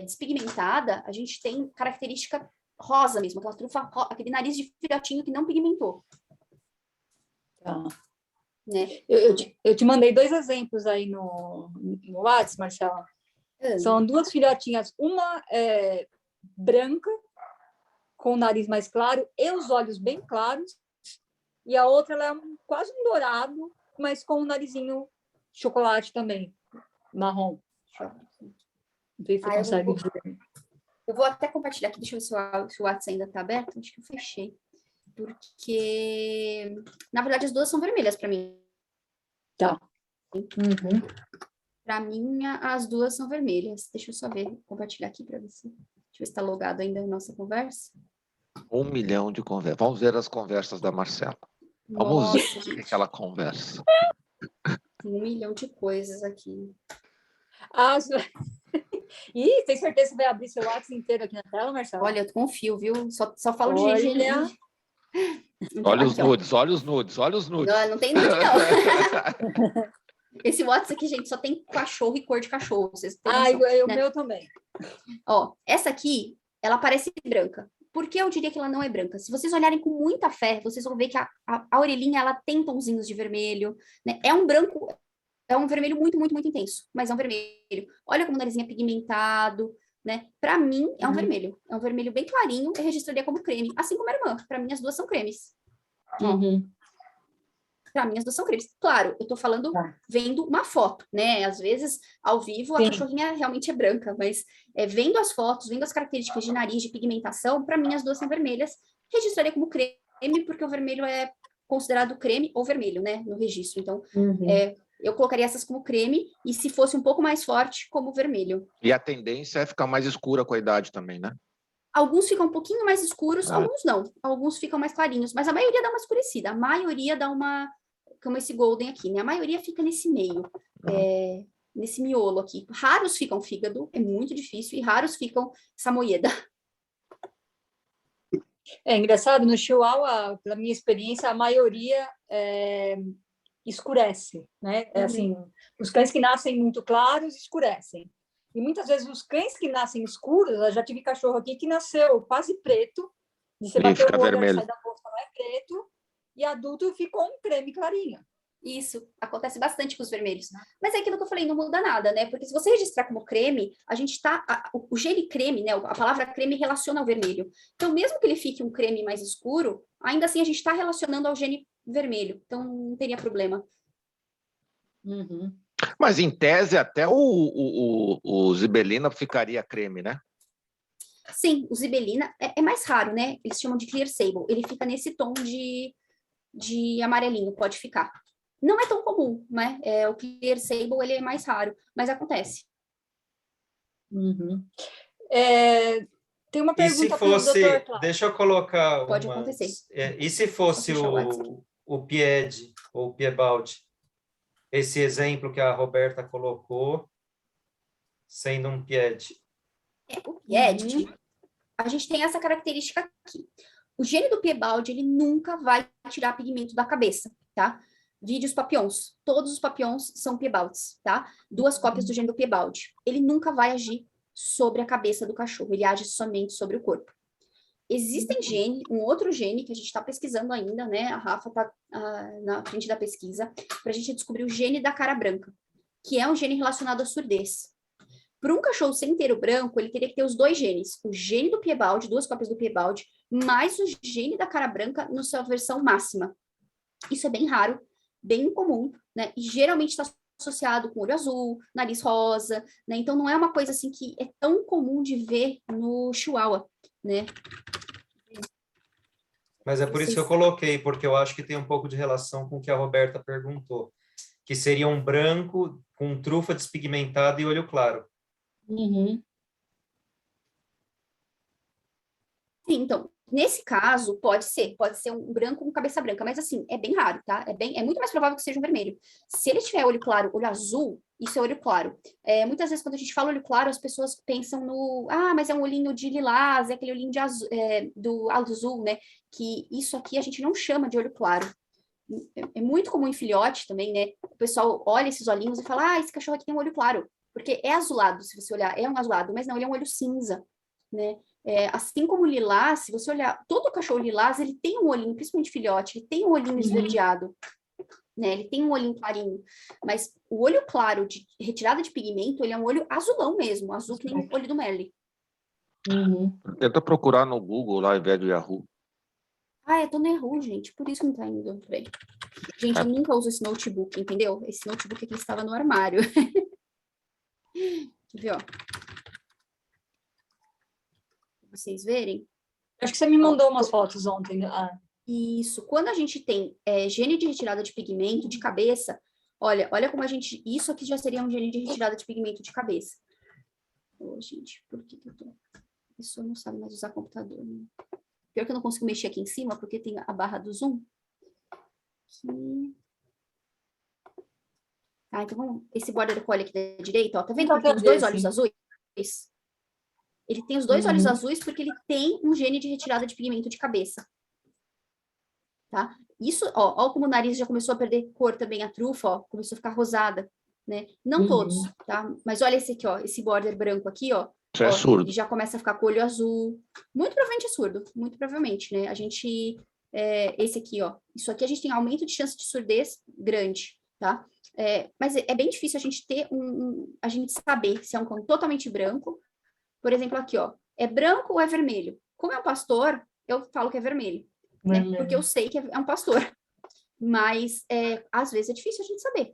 D: despigmentada, a gente tem característica rosa mesmo, aquela trufa, aquele nariz de filhotinho que não pigmentou.
B: Tá.
D: Né?
B: Eu te mandei 2 exemplos aí no WhatsApp, Marcela. São 2 filhotinhas, uma branca, com o nariz mais claro e os olhos bem claros, e a outra ela é quase um dourado, mas com o narizinho chocolate também, marrom. Não sei se você consegue ver.
D: Eu vou até compartilhar aqui, deixa eu ver se o WhatsApp ainda está aberto, acho que eu fechei. Porque, na verdade, as duas são vermelhas para mim.
B: Tá.
D: Para mim, as duas são vermelhas. Deixa eu só ver, compartilhar aqui para você. Deixa eu ver se está logado ainda a nossa conversa.
A: 1 milhão de conversas. Vamos ver as conversas da Marcela. Vamos ver o que ela conversa.
D: Tem 1 milhão de coisas aqui.
B: Ih, tem certeza que você vai abrir seu WhatsApp inteiro aqui na tela, Marcela?
D: Olha, eu confio, viu? Só falo de GG.
A: Olha os nudes, olha os nudes, olha os nudes.
D: Não tem nude, não. Esse WhatsApp aqui, gente, só tem cachorro e cor de cachorro. Vocês têm noção,
B: o
D: né?
B: meu também.
D: Ó, essa aqui, ela parece branca. Por que eu diria que ela não é branca? Se vocês olharem com muita fé, vocês vão ver que a orelhinha, ela tem tonzinhos de vermelho, né? É um branco, é um vermelho muito, muito, muito intenso, mas é um vermelho. Olha como o narizinho é pigmentado, né? Para mim, é um vermelho. É um vermelho bem clarinho, eu registraria como creme, assim como a irmã. Para mim, as duas são cremes. Para mim, as duas são cremes. Claro, eu tô falando vendo uma foto, né? Às vezes, ao vivo, a cachorrinha realmente é branca, mas vendo as fotos, vendo as características de nariz, de pigmentação, para mim, as duas são vermelhas. Registraria como creme, porque o vermelho é considerado creme ou vermelho, né? No registro. Então, eu colocaria essas como creme, e se fosse um pouco mais forte, como vermelho.
A: E a tendência é ficar mais escura com a idade também, né?
D: Alguns ficam um pouquinho mais escuros, alguns não. Alguns ficam mais clarinhos, mas a maioria dá uma escurecida. A maioria dá uma... como esse golden aqui, né? A maioria fica nesse meio, nesse miolo aqui. Raros ficam fígado, é muito difícil, e raros ficam samoyeda.
B: É engraçado, no Chihuahua, pela minha experiência, a maioria escurece, né? Assim, os cães que nascem muito claros escurecem. E muitas vezes os cães que nascem escuros, eu já tive cachorro aqui que nasceu quase preto, e você bateu o olho, sai da bolsa, não é preto, e adulto ficou um creme clarinho.
D: Isso, acontece bastante com os vermelhos. Mas é aquilo que eu falei, não muda nada, né? Porque se você registrar como creme, a gente tá... o gene creme, né? A palavra creme relaciona ao vermelho. Então, mesmo que ele fique um creme mais escuro, ainda assim a gente está relacionando ao gene vermelho. Então, não teria problema.
A: Mas, em tese, até o Zibelina ficaria creme, né?
D: Sim, o Zibelina é mais raro, né? Eles chamam de clear sable. Ele fica nesse tom de amarelinho, pode ficar. Não é tão comum, né? O clear sable, ele é mais raro, mas acontece.
B: Tem uma pergunta
C: e se fosse,
B: para o Dr.
C: deixa eu colocar
D: pode acontecer.
C: E se fosse o Pied ou o Piebaldi? Esse exemplo que a Roberta colocou, sendo um Pied.
D: O Pied, a gente tem essa característica aqui. O gene do Piebaldi, ele nunca vai tirar pigmento da cabeça, tá? Vide os Papillons. Todos os Papillons são Piebaldis, tá? 2 cópias do gene do Piebaldi. Ele nunca vai agir sobre a cabeça do cachorro, ele age somente sobre o corpo. Existem um outro gene que a gente está pesquisando ainda, né? A Rafa está na frente da pesquisa, para a gente descobrir o gene da cara branca, que é um gene relacionado à surdez. Para um cachorro sem ter o branco, ele teria que ter os 2 genes. O gene do Piebaldi, 2 cópias do Piebaldi, mais o gene da cara branca na sua versão máxima. Isso é bem raro, bem incomum, né? E geralmente está associado com olho azul, nariz rosa, né? Então não é uma coisa assim que é tão comum de ver no Chihuahua, né?
C: Mas é por isso que eu coloquei, porque eu acho que tem um pouco de relação com o que a Roberta perguntou, que seria um branco com trufa despigmentada e olho claro.
D: Sim, então, nesse caso, pode ser um branco com cabeça branca, mas assim, é bem raro, tá? É muito mais provável que seja um vermelho. Se ele tiver olho claro, olho azul, isso é olho claro. Muitas vezes, quando a gente fala olho claro, as pessoas pensam no... mas é um olhinho de lilás, é aquele olhinho de azul, do azul, né? Que isso aqui a gente não chama de olho claro. É muito comum em filhote também, né? O pessoal olha esses olhinhos e fala, esse cachorro aqui tem um olho claro. Porque é azulado, se você olhar, é um azulado, mas não, ele é um olho cinza, né? Assim como o lilás, se você olhar, todo cachorro lilás, ele tem um olhinho, principalmente filhote, ele tem um olhinho esverdeado, né? Ele tem um olhinho clarinho, mas o olho claro de retirada de pigmento, ele é um olho azulão mesmo, azul que nem o olho do Merle.
A: Tenta procurar no Google lá, ao invés do Yahoo.
D: Eu tô no Yahoo, gente, por isso que não tá indo bem. Gente, eu nunca uso esse notebook, entendeu? Esse notebook aqui estava no armário. Quer ver, ó? Pra vocês verem.
B: Acho que você me mandou umas fotos ontem.
D: Isso. Quando a gente tem gene de retirada de pigmento de cabeça, olha como a gente... Isso aqui já seria um gene de retirada de pigmento de cabeça. Gente, por que eu tô... A pessoa não sabe mais usar computador, né? Pior que eu não consigo mexer aqui em cima, porque tem a barra do zoom. Aqui. Então vamos... Esse border collie aqui da direita, ó. Tá vendo que tem os 2 olhos azuis? Ele tem os 2 olhos azuis porque ele tem um gene de retirada de pigmento de cabeça. Tá? Isso, ó como o nariz já começou a perder cor também, a trufa, ó, começou a ficar rosada, né? Não todos, tá? Mas olha esse aqui, ó, esse border branco aqui, ó,
A: Isso é
D: Ó,
A: surdo.
D: ele já começa a ficar com o olho azul. Muito provavelmente é surdo, muito provavelmente, né? Esse aqui, ó, isso aqui a gente tem aumento de chance de surdez grande, tá? Mas é bem difícil a gente ter a gente saber se é um cão totalmente branco. Por exemplo, aqui, ó, é branco ou é vermelho? Como é um pastor, eu falo que é vermelho, né? Porque eu sei que é um pastor. Mas, às vezes é difícil a gente saber.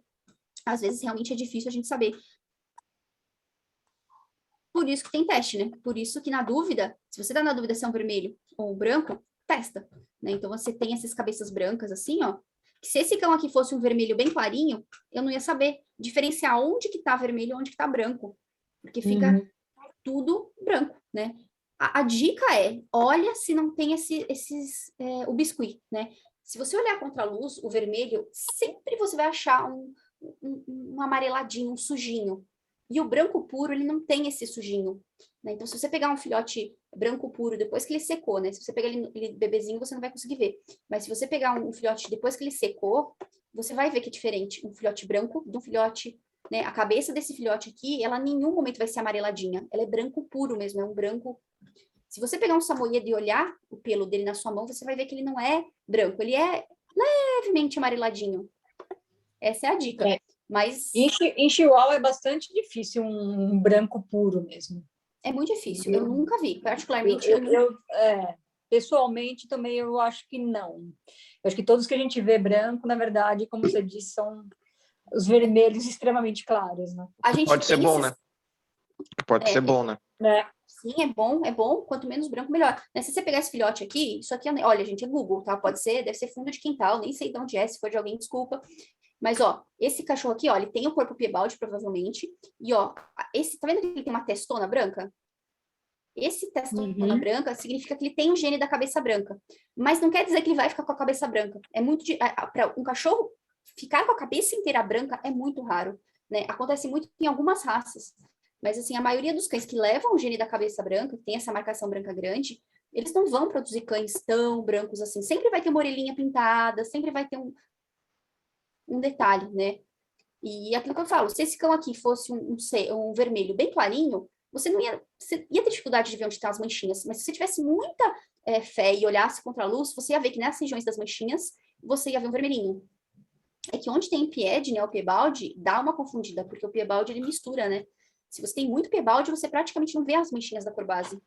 D: Às vezes, realmente é difícil a gente saber. Por isso que tem teste, né? Por isso que, na dúvida, se você tá na dúvida se é um vermelho ou um branco, testa, né? Então, você tem essas cabeças brancas assim, ó. Que se esse cão aqui fosse um vermelho bem clarinho, eu não ia saber diferenciar onde que tá vermelho e onde que tá branco. Porque fica tudo branco, né? A dica é, olha se não tem o biscuit, né? Se você olhar contra a luz, o vermelho, sempre você vai achar um amareladinho, um sujinho. E o branco puro, ele não tem esse sujinho, né? Então, se você pegar um filhote branco puro, depois que ele secou, né? Se você pegar ele bebezinho, você não vai conseguir ver. Mas se você pegar um filhote depois que ele secou, você vai ver que é diferente. Um filhote branco de um filhote, né? A cabeça desse filhote aqui, ela em nenhum momento vai ser amareladinha. Ela é branco puro mesmo, é um branco... Se você pegar um samoyedo e olhar o pelo dele na sua mão, você vai ver que ele não é branco. Ele é levemente amareladinho. Essa é a dica. Mas...
B: Em Chihuahua é bastante difícil um branco puro mesmo.
D: É muito difícil. Eu nunca vi. Particularmente,
B: pessoalmente, também eu acho que não. Eu acho que todos que a gente vê branco, na verdade, como você disse, são os vermelhos extremamente claros, né?
A: Pode ser bom, né? Pode ser bom, né?
D: Sim, é bom. Quanto menos branco, melhor. Né? Se você pegar esse filhote aqui, isso aqui, olha, gente, é Google, tá? Deve ser fundo de quintal, nem sei de onde é, se for de alguém, desculpa. Mas, ó, esse cachorro aqui, ó, ele tem o corpo Piebaldi, provavelmente. E, ó, tá vendo que ele tem uma testona branca? Esse testona branca significa que ele tem um gene da cabeça branca. Mas não quer dizer que ele vai ficar com a cabeça branca. Para um cachorro ficar com a cabeça inteira branca é muito raro, né? Acontece muito em algumas raças. Mas, assim, a maioria dos cães que levam o gene da cabeça branca, que tem essa marcação branca grande, eles não vão produzir cães tão brancos assim. Sempre vai ter uma orelhinha pintada, sempre vai ter um detalhe, né? E aquilo que eu falo, se esse cão aqui fosse um vermelho bem clarinho, você ia ter dificuldade de ver onde estão as manchinhas. Mas se você tivesse muita fé e olhasse contra a luz, você ia ver que nas regiões das manchinhas, você ia ver um vermelhinho. É que onde tem Pied, né, o Piebaldi, dá uma confundida, porque o Piebaldi, ele mistura, né? Se você tem muito Piebaldi, você praticamente não vê as manchinhas da cor base.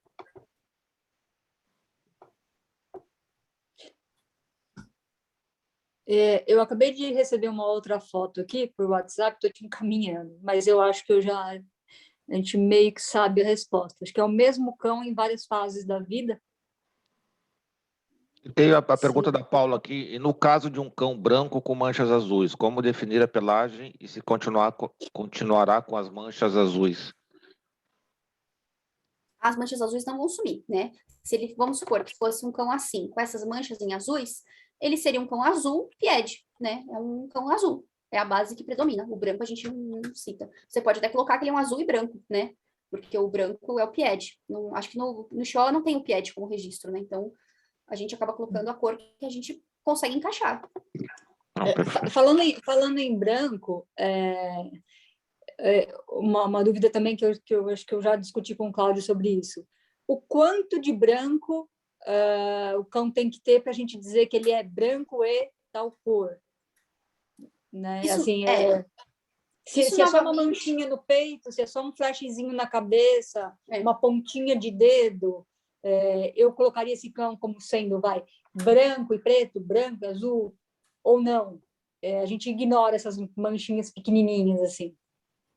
B: Eu acabei de receber uma outra foto aqui por WhatsApp, estou te encaminhando, mas eu acho que a gente meio que sabe a resposta. Acho que é o mesmo cão em várias fases da vida.
A: Tem a pergunta da Paula aqui. E no caso de um cão branco com manchas azuis, como definir a pelagem e se continuará com as manchas azuis?
D: As manchas azuis não vão sumir, né? Vamos supor que fosse um cão assim, com essas manchas em azuis, ele seria um cão azul Pied, né? É um cão azul. É a base que predomina. O branco a gente não cita. Você pode até colocar que ele é um azul e branco, né? Porque o branco é o Pied. Acho que no Chihuahua não tem o Pied como registro, né? Então, a gente acaba colocando a cor que a gente consegue encaixar.
B: Falando em branco, uma dúvida também que eu acho que eu já discuti com o Cláudio sobre isso. O quanto de branco o cão tem que ter para a gente dizer que ele é branco e tal cor? Né?
D: Isso,
B: assim, se
D: isso
B: é só uma manchinha no peito, se é só um flashzinho na cabeça, uma pontinha de dedo, eu colocaria esse cão como sendo, branco e preto, branco e azul, ou não? A gente ignora essas manchinhas pequenininhas, assim.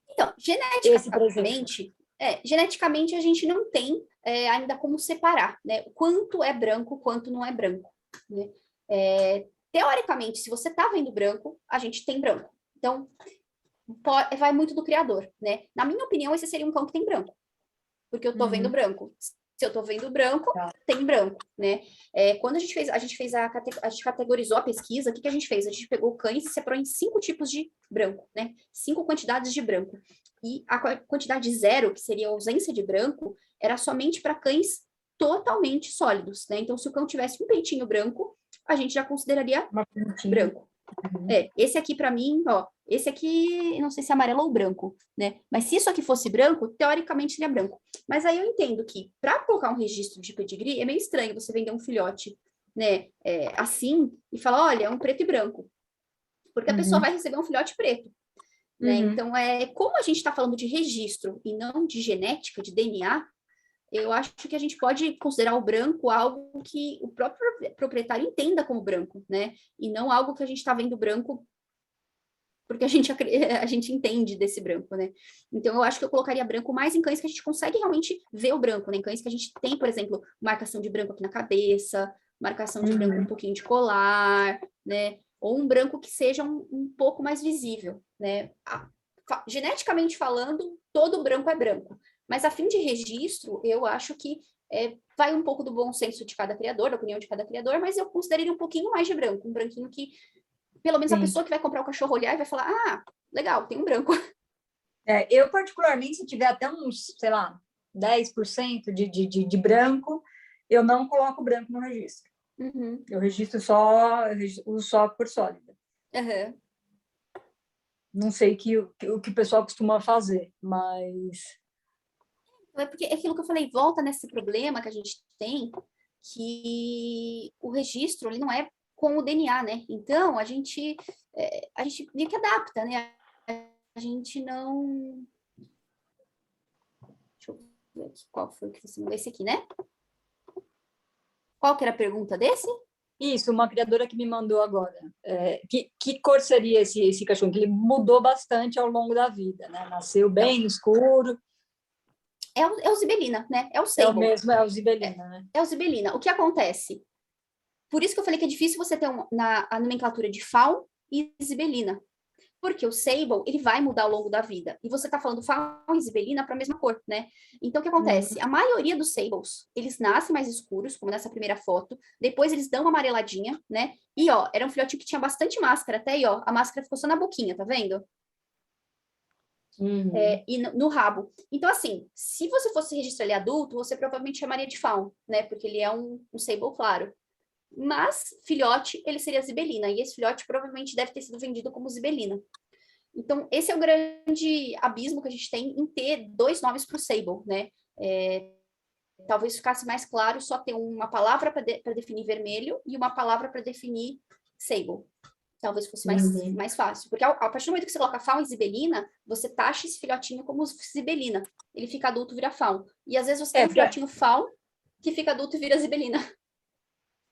D: Então, geneticamente a gente não tem ainda como separar, né? Quanto é branco, quanto não é branco, né? Teoricamente, se você tá vendo branco, a gente tem branco. Então, vai muito do criador, né? Na minha opinião, esse seria um cão que tem branco, porque eu tô vendo branco. Se eu tô vendo branco, tem branco, né? Quando a gente categorizou a pesquisa, o que a gente fez? A gente pegou cães e separou em 5 tipos de branco, né? 5 quantidades de branco. E a quantidade 0, que seria a ausência de branco, era somente para cães totalmente sólidos, né? Então, se o cão tivesse um peitinho branco, a gente já consideraria branco, Esse aqui para mim, ó, esse aqui, não sei se é amarelo ou branco, né? Mas se isso aqui fosse branco, teoricamente seria branco. Mas aí eu entendo que para colocar um registro de pedigree é meio estranho você vender um filhote, né, assim e falar, olha, é um preto e branco, porque a pessoa vai receber um filhote preto, né? Então como a gente está falando de registro e não de genética, de DNA. Eu acho que a gente pode considerar o branco algo que o próprio proprietário entenda como branco, né? E não algo que a gente está vendo branco porque a gente entende desse branco, né? Então, eu acho que eu colocaria branco mais em cães que a gente consegue realmente ver o branco, né? Em cães que a gente tem, por exemplo, marcação de branco aqui na cabeça, marcação de branco um pouquinho de colar, né? Ou um branco que seja um pouco mais visível, né? Geneticamente falando, todo branco é branco. Mas a fim de registro, eu acho que vai um pouco do bom senso de cada criador, da opinião de cada criador, mas eu consideraria um pouquinho mais de branco, um branquinho que, pelo menos a pessoa que vai comprar o cachorro olhar e vai falar, ah, legal, tem um branco.
B: Eu, particularmente, se tiver até uns, sei lá, 10% de branco, eu não coloco branco no registro. Eu registro uso só por sólida. Não sei o que o pessoal costuma fazer, mas...
D: É porque é aquilo que eu falei, volta nesse problema que a gente tem, que o registro ele não é com o DNA, né? Então, a gente meio que adapta, né? A gente não... Deixa eu ver aqui, qual foi o que você mandou? Esse aqui, né? Qual que era a pergunta desse?
B: Isso, uma criadora que me mandou agora. Que cor seria esse cachorro? Que ele mudou bastante ao longo da vida, né? Nasceu bem escuro.
D: É o Zibelina, né? É o Sable.
B: É o mesmo, é o Zibelina, né?
D: É o Zibelina. O que acontece? Por isso que eu falei que é difícil você ter a nomenclatura de Fawn e Zibelina. Porque o Sable, ele vai mudar ao longo da vida. E você tá falando Fawn e Zibelina para a mesma cor, né? Então, o que acontece? A maioria dos Sables, eles nascem mais escuros, como nessa primeira foto. Depois, eles dão uma amareladinha, né? E, ó, era um filhotinho que tinha bastante máscara. Até aí, ó, a máscara ficou só na boquinha, tá vendo? E no rabo. Então, assim, se você fosse registrar ele adulto, você provavelmente chamaria de Fawn, né? Porque ele é um Sable claro. Mas, filhote, ele seria Zibelina. E esse filhote provavelmente deve ter sido vendido como Zibelina. Então, esse é o grande abismo que a gente tem em ter dois nomes para o Sable, né? Talvez ficasse mais claro só ter uma palavra para definir vermelho e uma palavra para definir Sable. Talvez fosse mais fácil. Porque a partir do momento que você coloca Fawn e Zibelina, você taxa esse filhotinho como Zibelina. Ele fica adulto e vira Fawn. E às vezes você tem um filhotinho Fawn que fica adulto e vira Zibelina.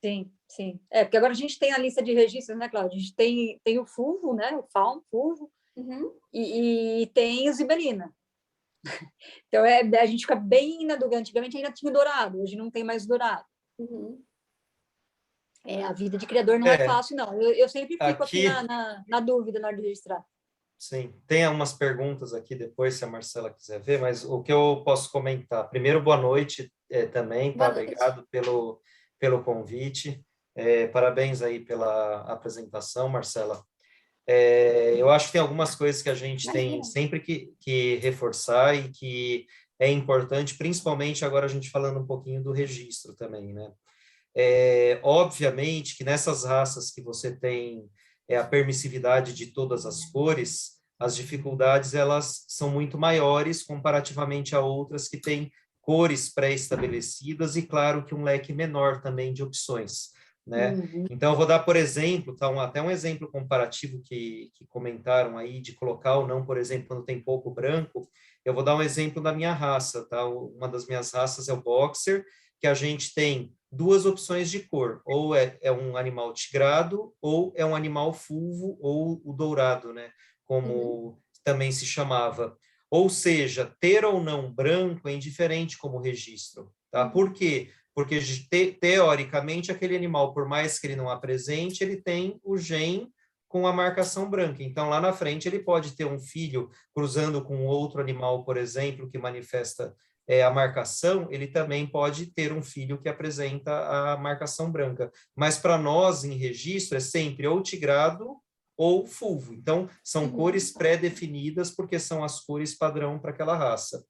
B: Sim, sim. Porque agora a gente tem a lista de registros, né, Cláudia? A gente tem o fulvo, né? O Fawn, fulvo, e tem o Zibelina. Então, a gente fica bem na dúvida. Antigamente ainda tinha o dourado, hoje não tem mais o dourado. A vida de criador não é fácil, não. Eu sempre fico aqui na dúvida na hora de registrar.
C: Sim, tem algumas perguntas aqui depois, se a Marcela quiser ver, mas o que eu posso comentar? Primeiro, boa noite também, tá? Obrigado pelo convite. Parabéns aí pela apresentação, Marcela. Eu acho que tem algumas coisas que a gente tem sempre que reforçar e que é importante, principalmente agora a gente falando um pouquinho do registro também, né? Obviamente que nessas raças que você tem a permissividade de todas as cores, as dificuldades elas são muito maiores comparativamente a outras que têm cores pré-estabelecidas e, claro, que um leque menor também de opções, né? Então, eu vou dar, por exemplo, até um exemplo comparativo que comentaram aí, de colocar ou não, por exemplo, quando tem pouco branco, eu vou dar um exemplo da minha raça, tá? Uma das minhas raças é o Boxer, que a gente tem duas opções de cor, ou é um animal tigrado, ou é um animal fulvo, ou o dourado, né? Como também se chamava. Ou seja, ter ou não branco é indiferente como registro, tá? Por quê? Porque, teoricamente, aquele animal, por mais que ele não apresente, ele tem o gene com a marcação branca. Então, lá na frente, ele pode ter um filho cruzando com outro animal, por exemplo, que manifesta a marcação, ele também pode ter um filho que apresenta a marcação branca. Mas, para nós, em registro, é sempre ou tigrado ou fulvo. Então, são cores pré-definidas, porque são as cores padrão para aquela raça.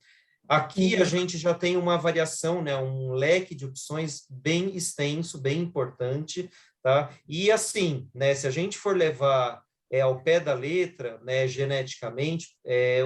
C: Aqui a gente já tem uma variação, né, um leque de opções bem extenso, bem importante, tá? E assim, né, se a gente for levar ao pé da letra, né, geneticamente,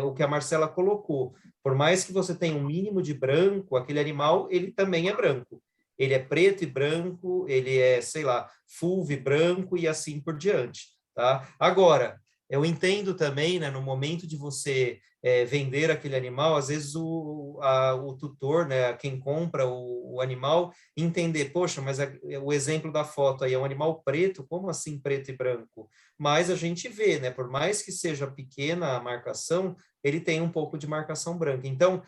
C: o que a Marcela colocou, por mais que você tenha um mínimo de branco, aquele animal, ele também é branco. Ele é preto e branco, ele é, sei lá, fulvo branco e assim por diante, tá? Agora, eu entendo também, né, no momento de você vender aquele animal, às vezes o tutor, né, quem compra o animal, entender, poxa, mas o exemplo da foto aí é um animal preto, como assim preto e branco? Mas a gente vê, né, por mais que seja pequena a marcação, ele tem um pouco de marcação branca. Então,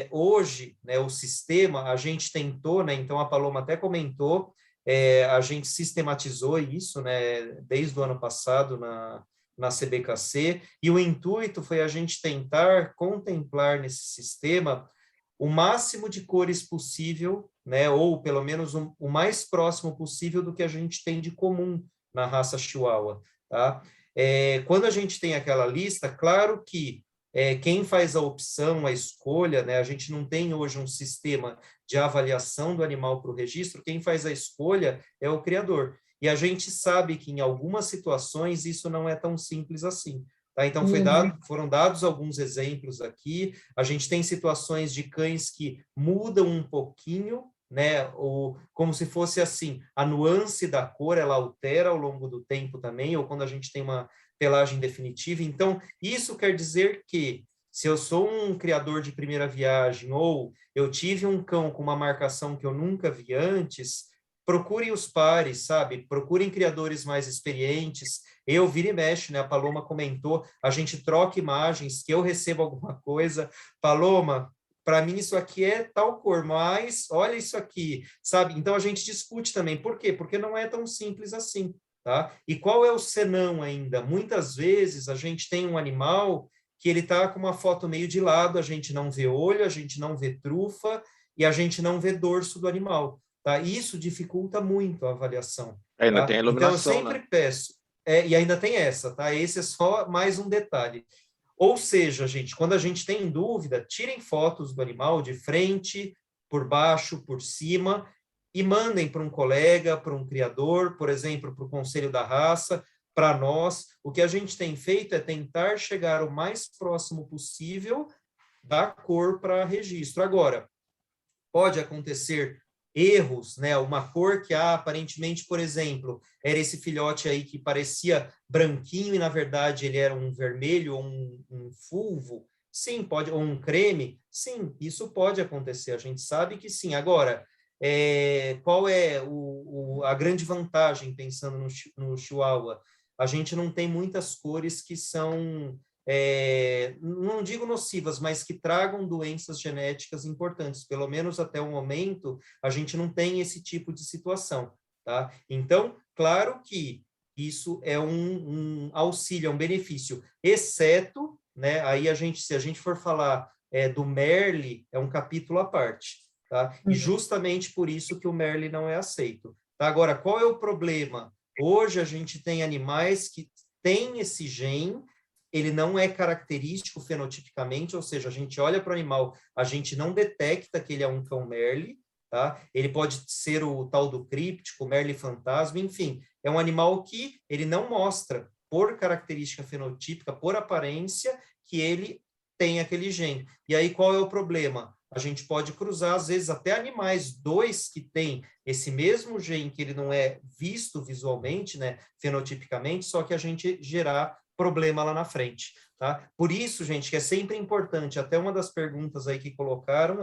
C: hoje, né, o sistema, a gente tentou, né, então a Paloma até comentou, a gente sistematizou isso, né, desde o ano passado na CBKC, e o intuito foi a gente tentar contemplar nesse sistema o máximo de cores possível, né, ou pelo menos o mais próximo possível do que a gente tem de comum na raça Chihuahua, tá? Quando a gente tem aquela lista, claro que quem faz a opção, a escolha, né, a gente não tem hoje um sistema de avaliação do animal para o registro, quem faz a escolha é o criador. E a gente sabe que em algumas situações isso não é tão simples assim. Tá? Então, foram dados alguns exemplos aqui. A gente tem situações de cães que mudam um pouquinho, né? Ou como se fosse assim, a nuance da cor ela altera ao longo do tempo também, ou quando a gente tem uma pelagem definitiva. Então, isso quer dizer que se eu sou um criador de primeira viagem ou eu tive um cão com uma marcação que eu nunca vi antes, procurem os pares, sabe? Procurem criadores mais experientes. Eu vira e mexe, né? A Paloma comentou, a gente troca imagens, que eu recebo alguma coisa. Paloma, para mim isso aqui é tal cor, mas olha isso aqui, sabe? Então a gente discute também. Por quê? Porque não é tão simples assim, tá? E qual é o senão ainda? Muitas vezes a gente tem um animal que ele tá com uma foto meio de lado, a gente não vê olho, a gente não vê trufa e a gente não vê dorso do animal. Tá? Isso dificulta muito a avaliação.
A: Ainda
C: tá?
A: tem a
C: Então, eu
A: iluminação,
C: sempre
A: né?
C: peço, e ainda tem essa, tá? Esse é só mais um detalhe. Ou seja, gente, quando a gente tem dúvida, tirem fotos do animal de frente, por baixo, por cima, e mandem para um colega, para um criador, por exemplo, para o Conselho da Raça, para nós. O que a gente tem feito é tentar chegar o mais próximo possível da cor para registro. Agora, pode acontecer erros, né? Uma cor que aparentemente, por exemplo, era esse filhote aí que parecia branquinho e na verdade ele era um vermelho ou um fulvo. Sim, pode, ou um creme. Sim, isso pode acontecer. A gente sabe que sim. Agora, qual é a grande vantagem pensando no Chihuahua? A gente não tem muitas cores que são não digo nocivas, mas que tragam doenças genéticas importantes. Pelo menos até o momento, a gente não tem esse tipo de situação, tá? Então, claro que isso é um auxílio, é um benefício, exceto, né? Aí se a gente for falar do Merle, é um capítulo à parte, tá? E justamente por isso que o Merle não é aceito. Tá? Agora, qual é o problema? Hoje a gente tem animais que têm esse gene, ele não é característico fenotipicamente, ou seja, a gente olha para o animal, a gente não detecta que ele é um cão Merle, tá? Ele pode ser o tal do críptico, Merle fantasma, enfim, é um animal que ele não mostra, por característica fenotípica, por aparência, que ele tem aquele gene. E aí, qual é o problema? A gente pode cruzar, às vezes, até animais dois que têm esse mesmo gene, que ele não é visto visualmente, né, fenotipicamente, só que a gente gerar problema lá na frente, tá? Por isso, gente, que é sempre importante, até uma das perguntas aí que colocaram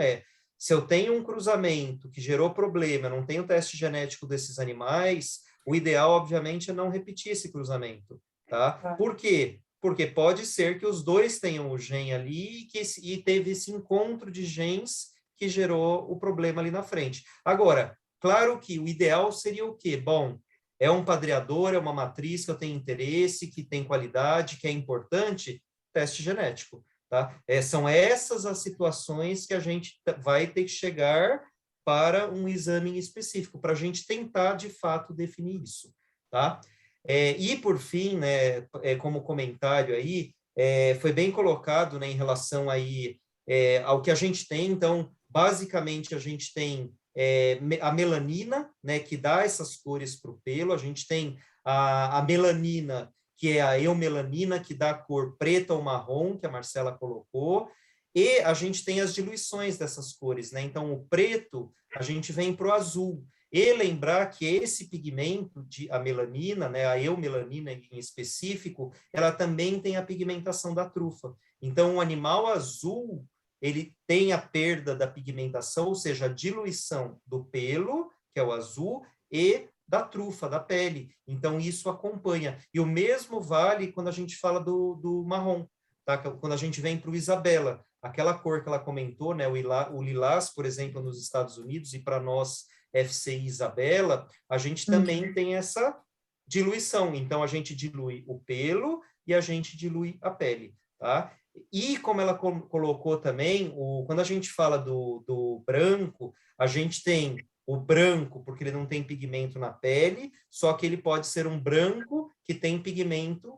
C: se eu tenho um cruzamento que gerou problema, eu não tenho teste genético desses animais, o ideal, obviamente, é não repetir esse cruzamento, tá? Por quê? Porque pode ser que os dois tenham o gene ali e teve esse encontro de genes que gerou o problema ali na frente. Agora, claro que o ideal seria o quê? Bom, é um padreador, é uma matriz que eu tenho interesse, que tem qualidade, que é importante, teste genético, tá? São essas as situações que a gente vai ter que chegar para um exame específico, para a gente tentar, de fato, definir isso, tá? E, por fim, né, como comentário aí, foi bem colocado, né, em relação aí ao que a gente tem. Então, basicamente, a gente tem a melanina, né, que dá essas cores para o pelo, a gente tem a melanina, que é a eumelanina, que dá a cor preta ou marrom, que a Marcela colocou, e a gente tem as diluições dessas cores, né? Então, o preto, a gente vem para o azul. E lembrar que esse pigmento, a melanina, né, a eumelanina em específico, ela também tem a pigmentação da trufa. Então, o animal azul, ele tem a perda da pigmentação, ou seja, a diluição do pelo, que é o azul, e da trufa, da pele. Então, isso acompanha. E o mesmo vale quando a gente fala do marrom, tá? Quando a gente vem para o Isabela, aquela cor que ela comentou, né, o lilás, por exemplo, nos Estados Unidos, e para nós, FCI Isabela, a gente também tem essa diluição. Então, a gente dilui o pelo e a gente dilui a pele, tá? E como ela colocou também, quando a gente fala do branco, a gente tem o branco, porque ele não tem pigmento na pele, só que ele pode ser um branco que tem pigmento,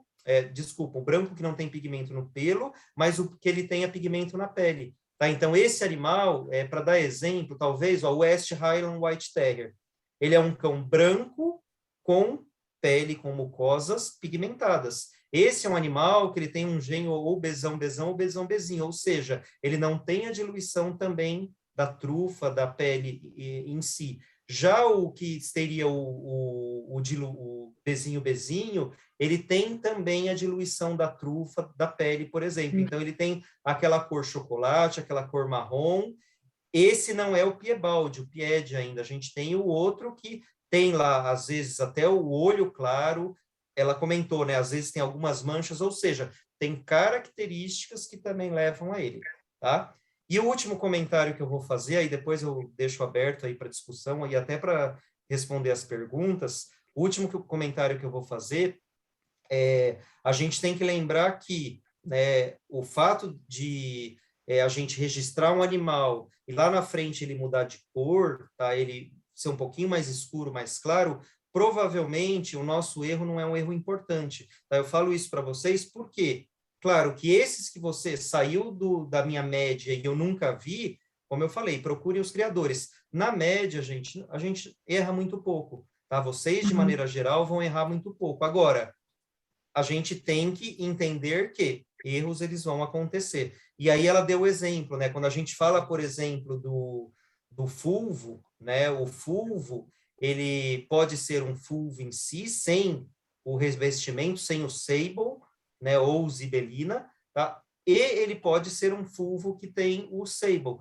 C: o branco que não tem pigmento no pelo, mas o que ele tenha pigmento na pele. Tá? Então, esse animal, para dar exemplo, talvez, o West Highland White Terrier, ele é um cão branco com pele, com mucosas pigmentadas. Esse é um animal que ele tem um gene ou besão ou besão bezinho, ou seja, ele não tem a diluição também da trufa, da pele em si. Já o que seria o bezinho, ele tem também a diluição da trufa, da pele, por exemplo. Então, ele tem aquela cor chocolate, aquela cor marrom. Esse não é o Piebald, o Pied ainda. A gente tem o outro que tem lá, às vezes, até o olho claro. Ela comentou, né? Às vezes tem algumas manchas, ou seja, tem características que também levam a ele, tá? E o último comentário que eu vou fazer, aí depois eu deixo aberto aí para discussão e até para responder as perguntas. O último comentário que eu vou fazer a gente tem que lembrar que, né, o fato de a gente registrar um animal e lá na frente ele mudar de cor, tá? Ele ser um pouquinho mais escuro, mais claro, provavelmente o nosso erro não é um erro importante. Tá? Eu falo isso para vocês porque, claro, que esses que você saiu da minha média e eu nunca vi, como eu falei, procurem os criadores. Na média, a gente erra muito pouco. Tá? Vocês, de maneira geral, vão errar muito pouco. Agora, a gente tem que entender que erros eles vão acontecer. E aí ela deu o exemplo, né? Quando a gente fala, por exemplo, do fulvo, né? O fulvo, ele pode ser um fulvo em si, sem o revestimento, sem o sable, né? Ou zibelina, tá? E ele pode ser um fulvo que tem o sable.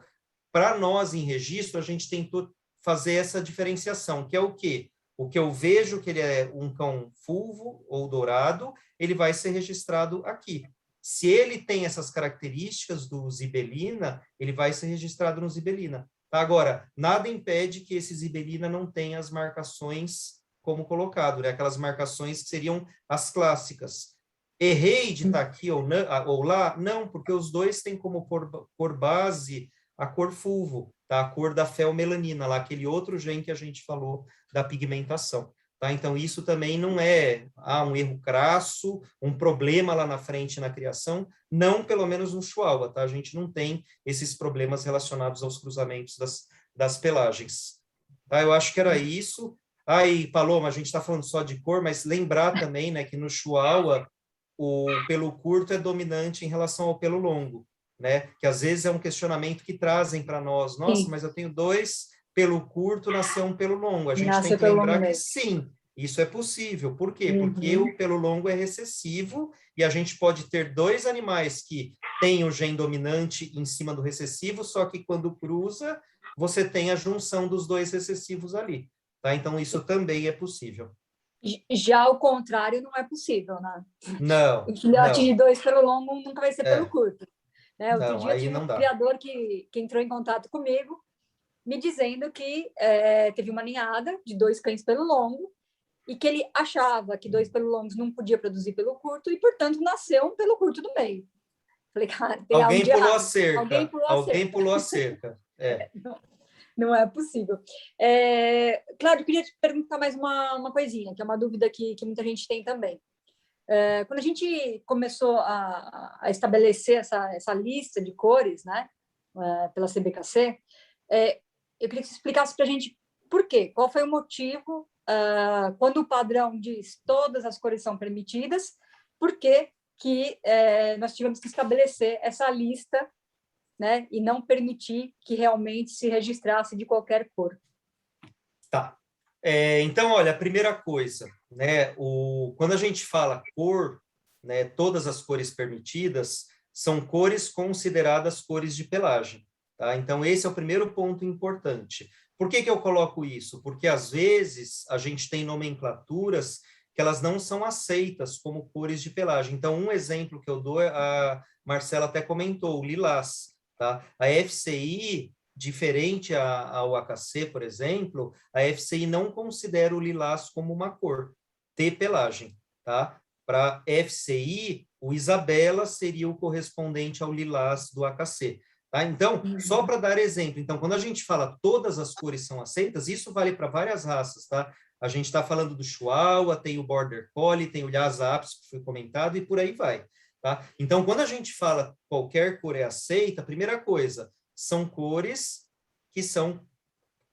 C: Para nós, em registro, a gente tentou fazer essa diferenciação, que é o quê? O que eu vejo que ele é um cão fulvo ou dourado, ele vai ser registrado aqui. Se ele tem essas características do zibelina, ele vai ser registrado no zibelina. Agora, nada impede que esse zibelina não tenha as marcações como colocado, né? Aquelas marcações que seriam as clássicas. Errei de estar aqui ou lá? Não, porque os dois têm como cor base a cor fulvo, tá? A cor da felmelanina, lá, aquele outro gene que a gente falou da pigmentação. Tá? Então, isso também não é um erro crasso, um problema lá na frente na criação, não pelo menos no Chihuahua, tá? A gente não tem esses problemas relacionados aos cruzamentos das pelagens. Tá? Eu acho que era isso. E Paloma, a gente está falando só de cor, mas lembrar também, né, que no Chihuahua o pelo curto é dominante em relação ao pelo longo, né? Que às vezes é um questionamento que trazem para nós. Nossa, mas eu tenho 2 pelo curto, nasceu um pelo longo. A gente tem que lembrar que sim, isso é possível. Por quê? Porque o pelo longo é recessivo e a gente pode ter 2 animais que têm o gene dominante em cima do recessivo, só que quando cruza, você tem a junção dos 2 recessivos ali. Tá? Então, isso também é possível.
B: Já o contrário não é possível, né?
C: Não.
B: O filhote de 2 pelo longo nunca vai ser pelo curto. Né? Outro dia
C: aí
B: tive
C: não
B: um
C: dá.
B: criador que entrou em contato comigo, me dizendo que teve uma ninhada de 2 cães pelo longo e que ele achava que 2 pelo longos não podia produzir pelo curto e, portanto, nasceu um pelo curto do meio. Falei, cara, tem
C: alguém
B: algo de
C: pulou
B: errado.
C: a cerca.
B: Alguém
C: pulou a cerca.
B: Não é possível. Claro, eu queria te perguntar mais uma coisinha, que é uma dúvida que muita gente tem também. Quando a gente começou a estabelecer essa lista de cores, né, pela CBKC, eu queria que você explicasse para a gente por quê, qual foi o motivo, quando o padrão diz todas as cores são permitidas, por que nós tivemos que estabelecer essa lista, né, e não permitir que realmente se registrasse de qualquer cor.
C: Tá. Então, olha, a primeira coisa, né, quando a gente fala cor, né, todas as cores permitidas são cores consideradas cores de pelagem, tá? Então, esse é o primeiro ponto importante. Por que eu coloco isso? Porque, às vezes, a gente tem nomenclaturas que elas não são aceitas como cores de pelagem. Então, um exemplo que eu dou, a Marcela até comentou, o lilás, tá? A FCI, diferente ao AKC, por exemplo, a FCI não considera o lilás como uma cor de pelagem, tá? Para FCI, o Isabela seria o correspondente ao lilás do AKC. Tá? Então, só para dar exemplo, então, quando a gente fala todas as cores são aceitas, isso vale para várias raças, tá? A gente está falando do Chihuahua, tem o Border Collie, tem o Lhasa Apso, que foi comentado, e por aí vai, tá? Então, quando a gente fala qualquer cor é aceita, a primeira coisa, são cores que são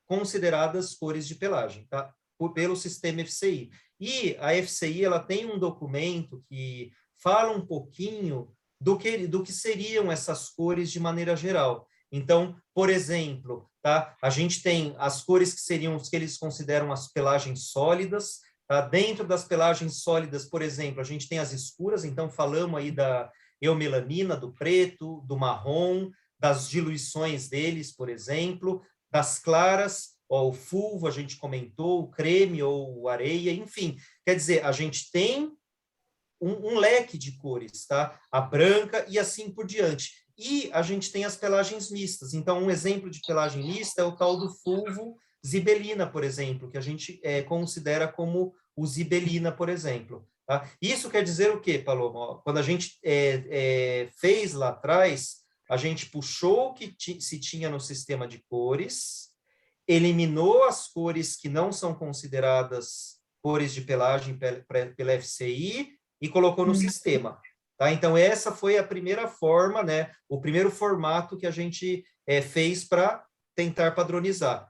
C: consideradas cores de pelagem, tá? Pelo sistema FCI. E a FCI, ela tem um documento que fala um pouquinho do que seriam essas cores de maneira geral. Então, por exemplo, tá? A gente tem as cores que seriam os que eles consideram as pelagens sólidas. Tá? Dentro das pelagens sólidas, por exemplo, a gente tem as escuras, então falamos aí da eumelanina, do preto, do marrom, das diluições deles, por exemplo, das claras, ó, o fulvo, a gente comentou, o creme ou areia, enfim. Quer dizer, a gente tem um leque de cores, tá? A branca e assim por diante. E a gente tem as pelagens mistas. Então, um exemplo de pelagem mista é o tal do fulvo zibelina, por exemplo, que a gente considera como o zibelina, por exemplo. Tá? Isso quer dizer o quê, Paloma? Quando a gente fez lá atrás, a gente puxou o que se tinha no sistema de cores, eliminou as cores que não são consideradas cores de pelagem pela FCI e colocou no sistema. Tá? Então, essa foi a primeira forma, né, o primeiro formato que a gente fez para tentar padronizar.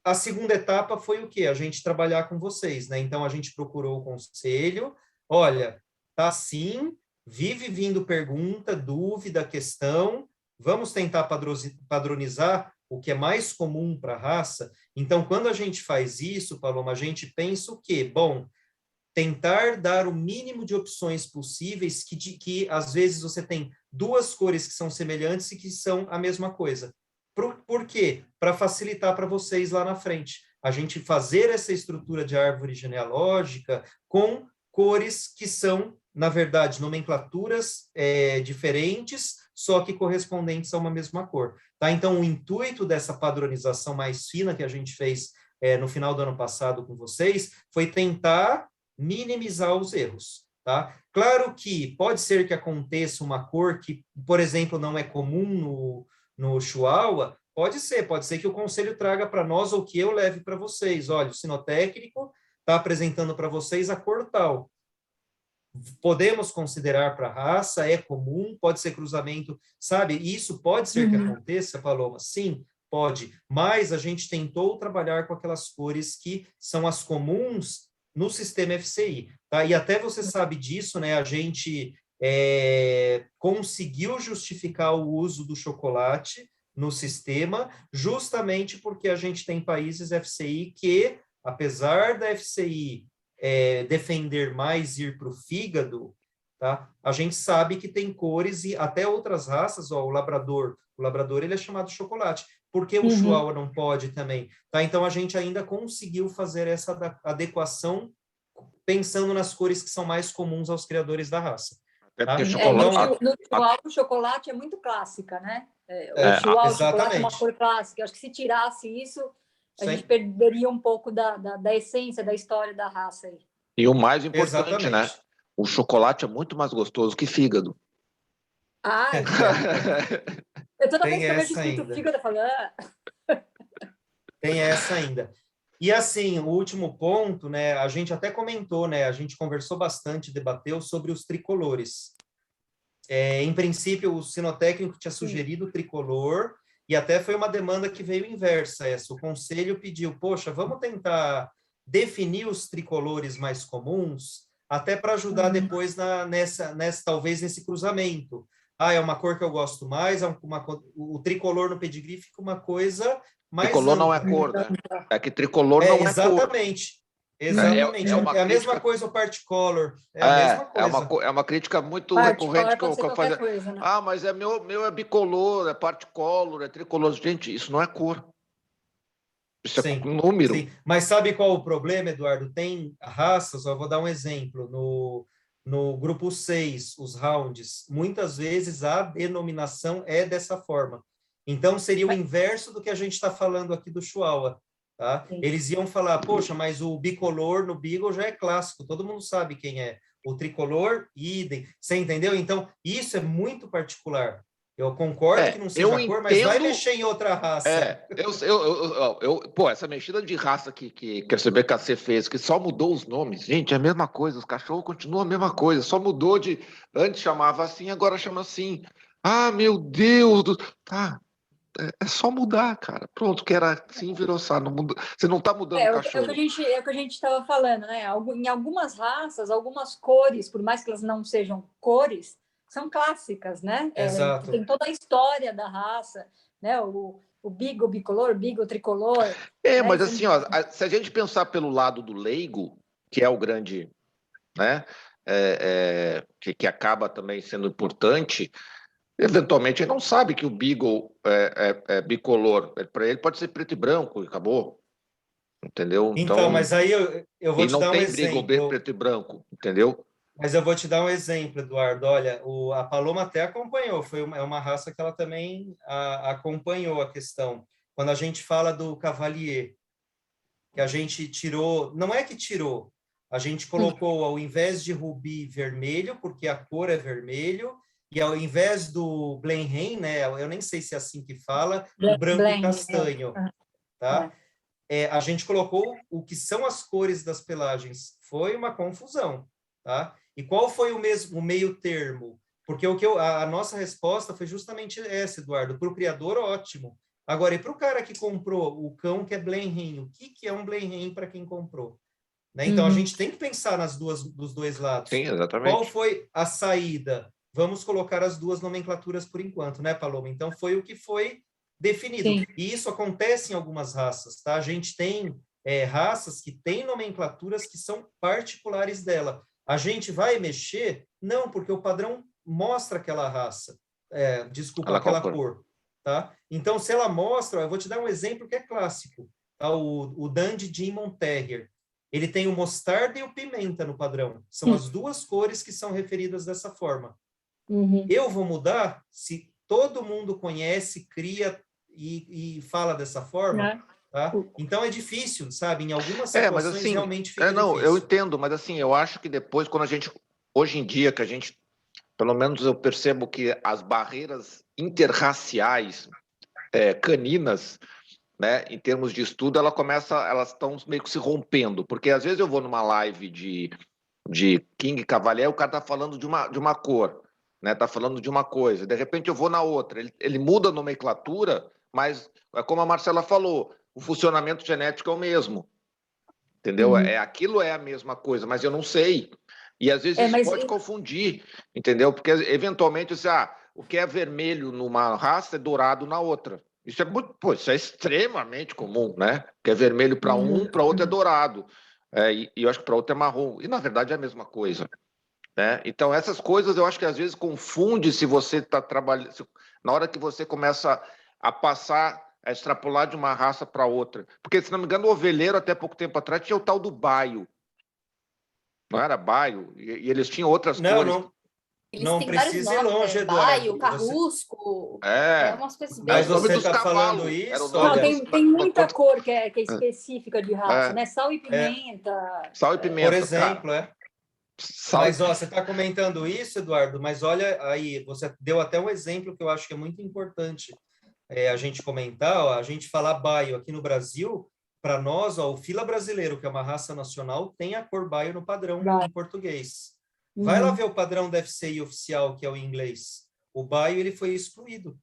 C: A segunda etapa foi o quê? A gente trabalhar com vocês, né? Então, a gente procurou o conselho, olha, tá assim, vive vindo pergunta, dúvida, questão, vamos tentar padronizar o que é mais comum para a raça. Então, quando a gente faz isso, Paloma, a gente pensa o quê? Bom, tentar dar o mínimo de opções possíveis, que às vezes você tem duas cores que são semelhantes e que são a mesma coisa. Por quê? Para facilitar para vocês lá na frente. A gente fazer essa estrutura de árvore genealógica com cores que são, na verdade, nomenclaturas diferentes, só que correspondentes a uma mesma cor. Tá? Então, o intuito dessa padronização mais fina que a gente fez no final do ano passado com vocês foi tentar minimizar os erros, tá? Claro que pode ser que aconteça uma cor que, por exemplo, não é comum no Chihuahua, pode ser que o conselho traga para nós ou que eu leve para vocês. Olha, o sinotécnico está apresentando para vocês a cor tal. Podemos considerar para a raça, é comum, pode ser cruzamento, sabe? Isso pode ser que aconteça, Paloma? Sim, pode, mas a gente tentou trabalhar com aquelas cores que são as comuns no sistema FCI, tá? E até você sabe disso, né? A gente conseguiu justificar o uso do chocolate no sistema, justamente porque a gente tem países FCI que, apesar da FCI defender mais ir para o fígado, tá? A gente sabe que tem cores e até outras raças, ó, o labrador ele é chamado chocolate. Por que o Chihuahua não pode também? Tá? Então, a gente ainda conseguiu fazer essa adequação pensando nas cores que são mais comuns aos criadores da raça. Tá?
B: No Chihuahua, o chocolate é muito clássica, né? O Chihuahua, o chocolate é uma cor clássica. Eu acho que se tirasse isso, a gente perderia um pouco da essência, da história da raça. Aí.
A: E o mais importante, né? O chocolate é muito mais gostoso que fígado.
B: Ah, eu toda vez que eu vejo escrito fígado, eu falo...
C: Tem essa ainda. E assim, o último ponto, né? A gente até comentou, né? A gente conversou bastante, debateu sobre os tricolores. Em princípio, o sinotécnico tinha sugerido o tricolor, e até foi uma demanda que veio inversa essa. O conselho pediu, poxa, vamos tentar definir os tricolores mais comuns, até para ajudar depois talvez nesse cruzamento. Ah, é uma cor que eu gosto mais, o tricolor no pedigree fica uma coisa mais
A: Tricolor
C: ampla.
A: não é cor, né? É que tricolor não é cor.
C: Exatamente. Exatamente. É a mesma coisa o particolor. É a mesma coisa.
A: É uma crítica muito
B: Particolor
A: recorrente que
B: pode
A: eu
B: ser qualquer coisa, né?
A: Ah, mas meu é bicolor, é particolor, é tricolor. Gente, isso não é cor. Isso é número.
C: Sim. Mas sabe qual o problema, Eduardo? Tem raças, eu vou dar um exemplo, no grupo 6, os rounds, muitas vezes a denominação é dessa forma. Então, seria o inverso do que a gente está falando aqui do Chihuahua. Tá? Eles iam falar, poxa, mas o bicolor no Beagle já é clássico, todo mundo sabe quem é. O tricolor, idem. Você entendeu? Então, isso é muito particular. Eu concordo que não seja cor, mas vai mexer em outra raça.
A: Pô, essa mexida de raça que a CBKC fez, que só mudou os nomes. Gente, é a mesma coisa, os cachorros continuam a mesma coisa, só mudou de... Antes chamava assim, agora chama assim. Ah, meu Deus! Tá, é só mudar, cara. Pronto, que era assim, virou assim. Não muda, você não tá mudando o cachorro.
B: É o que a gente estava falando, né? Em algumas raças, algumas cores, por mais que elas não sejam cores, são clássicas, né?
C: Exato.
B: Tem toda a história da raça, né? O Beagle bicolor, Beagle tricolor.
A: Mas assim, ó, se a gente pensar pelo lado do leigo, que é o grande, né? Que acaba também sendo importante, eventualmente ele não sabe que o Beagle é bicolor. Para ele pode ser preto e branco e acabou. Entendeu?
C: Então, mas aí eu vou te dar um exemplo.
A: Não tem Beagle preto e branco, entendeu?
C: Mas eu vou te dar um exemplo, Eduardo. Olha, a Paloma até acompanhou, é uma raça que ela também acompanhou a questão. Quando a gente fala do Cavalier, que a gente tirou, não é que tirou, a gente colocou ao invés de rubi vermelho, porque a cor é vermelho, e ao invés do Blenheim, né, eu nem sei se é assim que fala, o branco e castanho, tá? A gente colocou o que são as cores das pelagens. Foi uma confusão, tá? E qual foi o meio termo? Porque a nossa resposta foi justamente essa, Eduardo. Para o criador, ótimo. Agora, e para o cara que comprou o cão que é Blenheim? O que é um Blenheim para quem comprou? Né? Então, a gente tem que pensar dos dois lados.
A: Sim, exatamente.
C: Qual foi a saída? Vamos colocar as duas nomenclaturas por enquanto, né, Paloma? Então, foi o que foi definido. Sim. E isso acontece em algumas raças, tá? A gente tem raças que têm nomenclaturas que são particulares dela. A gente vai mexer? Não, porque o padrão mostra aquela raça. Aquela cor. Tá? Então, se ela mostra, eu vou te dar um exemplo que é clássico. Tá? O Dandy Demon Terrier. Ele tem o mostarda e o pimenta no padrão. São as duas cores que são referidas dessa forma. Eu vou mudar se todo mundo conhece, cria e fala dessa forma. Tá? Então é difícil, sabe? Em algumas situações
A: mas assim,
C: realmente fica difícil.
A: Eu entendo, mas assim, eu acho que depois, quando a gente, hoje em dia, que a gente, pelo menos eu percebo que as barreiras interraciais caninas, né, em termos de estudo, elas estão meio que se rompendo, porque às vezes eu vou numa live de King Cavalier, o cara tá falando de uma cor, né, tá falando de uma coisa, de repente eu vou na outra, ele muda a nomenclatura, mas, como a Marcela falou, o funcionamento genético é o mesmo, entendeu? Aquilo é a mesma coisa, mas eu não sei. E às vezes isso pode confundir, entendeu? Porque eventualmente o que é vermelho numa raça é dourado na outra. Isso é extremamente comum, né? O que é vermelho para para outro é dourado. E eu acho que para outro é marrom. E na verdade é a mesma coisa. Né? Então, essas coisas eu acho que às vezes confunde se você está trabalhando. Na hora que você começa a passar, a extrapolar de uma raça para outra. Porque, se não me engano, o ovelheiro, até pouco tempo atrás, tinha o tal do baio. Não era baio? E eles tinham outras cores.
C: Não precisa ir longe, Eduardo.
D: Baio, carrusco, umas coisas bem...
C: Mas você está falando isso?
B: Tem muita cor que é específica de raça, né? Sal e pimenta.
A: Sal e pimenta,
C: por exemplo, Mas, você está comentando isso, Eduardo, mas olha aí, você deu até um exemplo que eu acho que é muito importante a gente comentar, a gente falar baio aqui no Brasil, para nós, o fila brasileiro, que é uma raça nacional, tem a cor baio no padrão em português. Vai lá ver o padrão da FCI oficial, que é o inglês. O baio, ele foi excluído.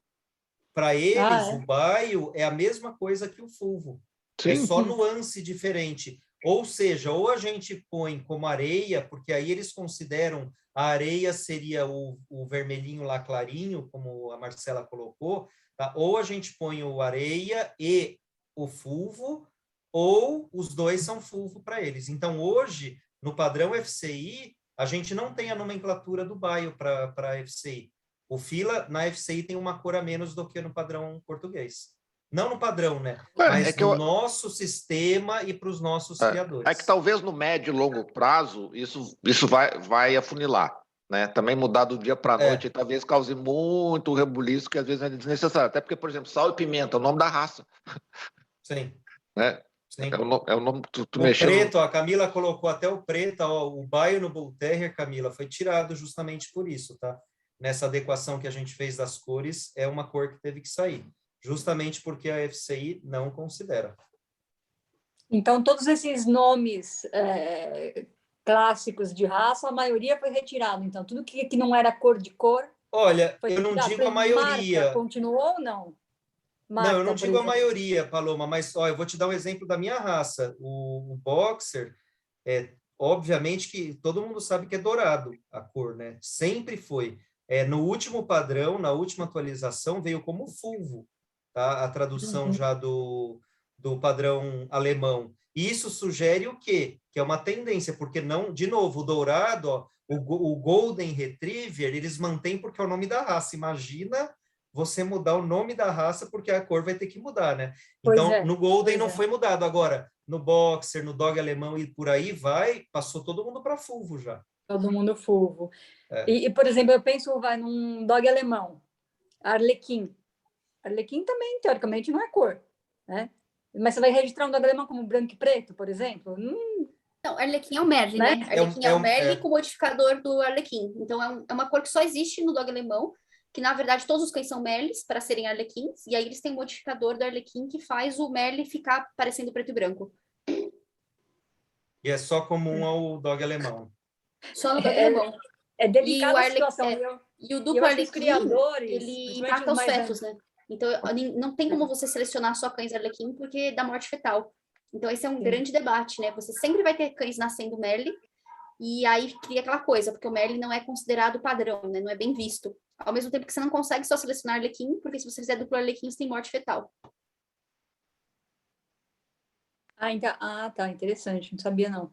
C: para eles, o baio é a mesma coisa que o fulvo.
A: Sim.
C: É só nuance diferente. Ou seja, ou a gente põe como areia, porque aí eles consideram a areia seria o vermelhinho lá clarinho, como a Marcela colocou, tá? Ou a gente põe o areia e o fulvo, ou os dois são fulvo para eles. Então, hoje, no padrão FCI, a gente não tem a nomenclatura do baio para FCI. O fila, na FCI, tem uma cor a menos do que no padrão português. Não no padrão, né? Mas no nosso sistema e para os nossos criadores.
A: É que talvez no médio e longo prazo isso vai afunilar, né? Também mudar do dia para a noite talvez cause muito rebuliço, que às vezes é desnecessário. Até porque, por exemplo, sal e pimenta é o nome da raça.
C: Sim.
A: Né?
C: Sim.
A: É o nome tu
C: o preto, a Camila colocou até o preto, ó, o baio no Bull Terrier, Camila, foi tirado justamente por isso, tá? Nessa adequação que a gente fez das cores, é uma cor que teve que sair. Justamente porque a FCI não considera.
B: Então, todos esses nomes clássicos de raça, a maioria foi retirado. Então, tudo que não era cor de cor...
C: Olha, eu não digo a maioria.
B: Marca continuou ou não? Marca,
C: não, eu não digo a maioria, Paloma, mas ó, eu vou te dar um exemplo da minha raça. O Boxer, obviamente que todo mundo sabe que é dourado a cor, né? Sempre foi. No último padrão, na última atualização, veio como fulvo. Tá? A tradução já do padrão alemão. E isso sugere o quê? Que é uma tendência, porque não, de novo, o dourado, ó, o Golden Retriever, eles mantêm porque é o nome da raça. Imagina você mudar o nome da raça, porque a cor vai ter que mudar, né? Então, no Golden não foi mudado. Agora, no Boxer, no Dog alemão e por aí vai, passou todo mundo para fulvo já.
B: Todo mundo fulvo. E, por exemplo, eu penso num Dog alemão, Arlequim. Arlequim também, teoricamente, não é cor, né? Mas você vai registrar um Dog alemão como branco e preto, por exemplo?
D: Não, Arlequim é o Merle, né? Arlequim é o Merle com o modificador do Arlequim. Então, é uma cor que só existe no Dog alemão, que, na verdade, todos os cães são Merles para serem Arlequins, e aí eles têm um modificador do Arlequim que faz o Merle ficar parecendo preto e branco.
C: E é só comum ao Dog alemão.
D: Só no Dog alemão.
B: É delicada a situação.
D: E o duplo Arlequim, ele impacta os fetos, né? Então, não tem como você selecionar só cães Arlequim, porque dá morte fetal. Então, esse é um grande debate, né? Você sempre vai ter cães nascendo Merle, e aí cria aquela coisa, porque o Merle não é considerado padrão, né? Não é bem visto. Ao mesmo tempo que você não consegue só selecionar Arlequim, porque se você fizer duplo Arlequim, você tem morte fetal.
B: Tá, interessante, não sabia não.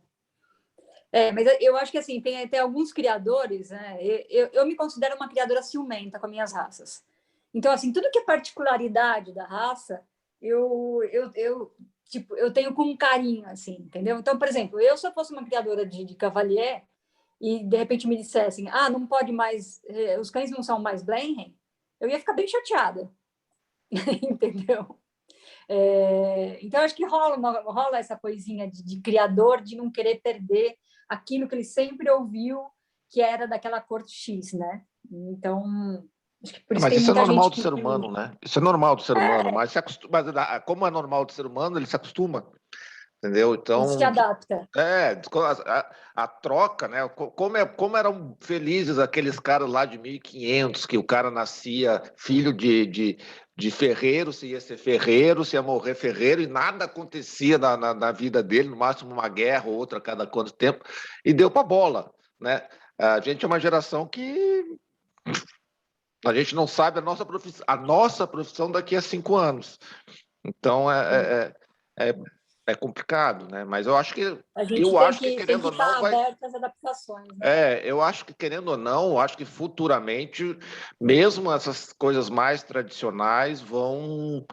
B: Mas eu acho que assim, tem alguns criadores, né? Eu me considero uma criadora ciumenta com as minhas raças. Então, assim, tudo que é particularidade da raça, eu tenho com carinho, assim, entendeu? Então, por exemplo, se eu fosse uma criadora de Cavalier e, de repente, me dissessem, não pode mais, os cães não são mais Blenheim, eu ia ficar bem chateada, entendeu? Então, acho que rola essa coisinha de criador, de não querer perder aquilo que ele sempre ouviu, que era daquela cor X, né? Então...
A: Mas isso é normal do ser humano, né? Isso é normal do ser humano, mas como é normal do ser humano, ele se acostuma, entendeu? Então,
B: ele se adapta.
A: A troca, né? Como eram felizes aqueles caras lá de 1500, que o cara nascia filho de ferreiro, se ia ser ferreiro, se ia morrer ferreiro, e nada acontecia na vida dele, no máximo uma guerra ou outra a cada quanto tempo, e deu para bola, né? A gente é uma geração que... A gente não sabe a nossa profissão daqui a 5 anos. Então, é complicado, né? Mas eu acho que...
B: Eu acho que querendo ou não, aberto às adaptações. Né?
A: Eu acho que, querendo ou não, acho que futuramente, mesmo essas coisas mais tradicionais vão...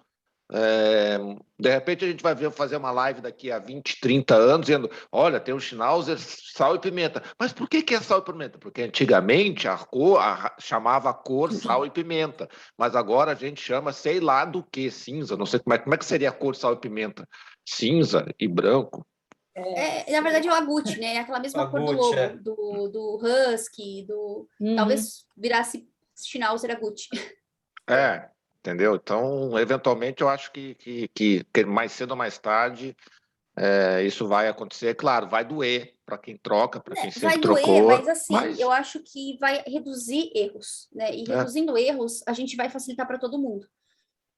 A: de repente a gente vai fazer uma live daqui a 20, 30 anos dizendo, olha, tem o Schnauzer, sal e pimenta. Mas por que é sal e pimenta? Porque antigamente chamava a cor sal e pimenta, mas agora a gente chama sei lá do que, cinza, não sei como é que seria a cor sal e pimenta? Cinza e branco.
D: Na verdade é o agute, né? É aquela mesma cor do logo, do husky, talvez virasse Schnauzer agute.
A: Entendeu? Então, eventualmente, eu acho que mais cedo ou mais tarde isso vai acontecer. Claro, vai doer para quem troca, para quem sempre trocou.
D: Vai doer, mas assim, eu acho que vai reduzir erros, né? E reduzindo erros, a gente vai facilitar para todo mundo.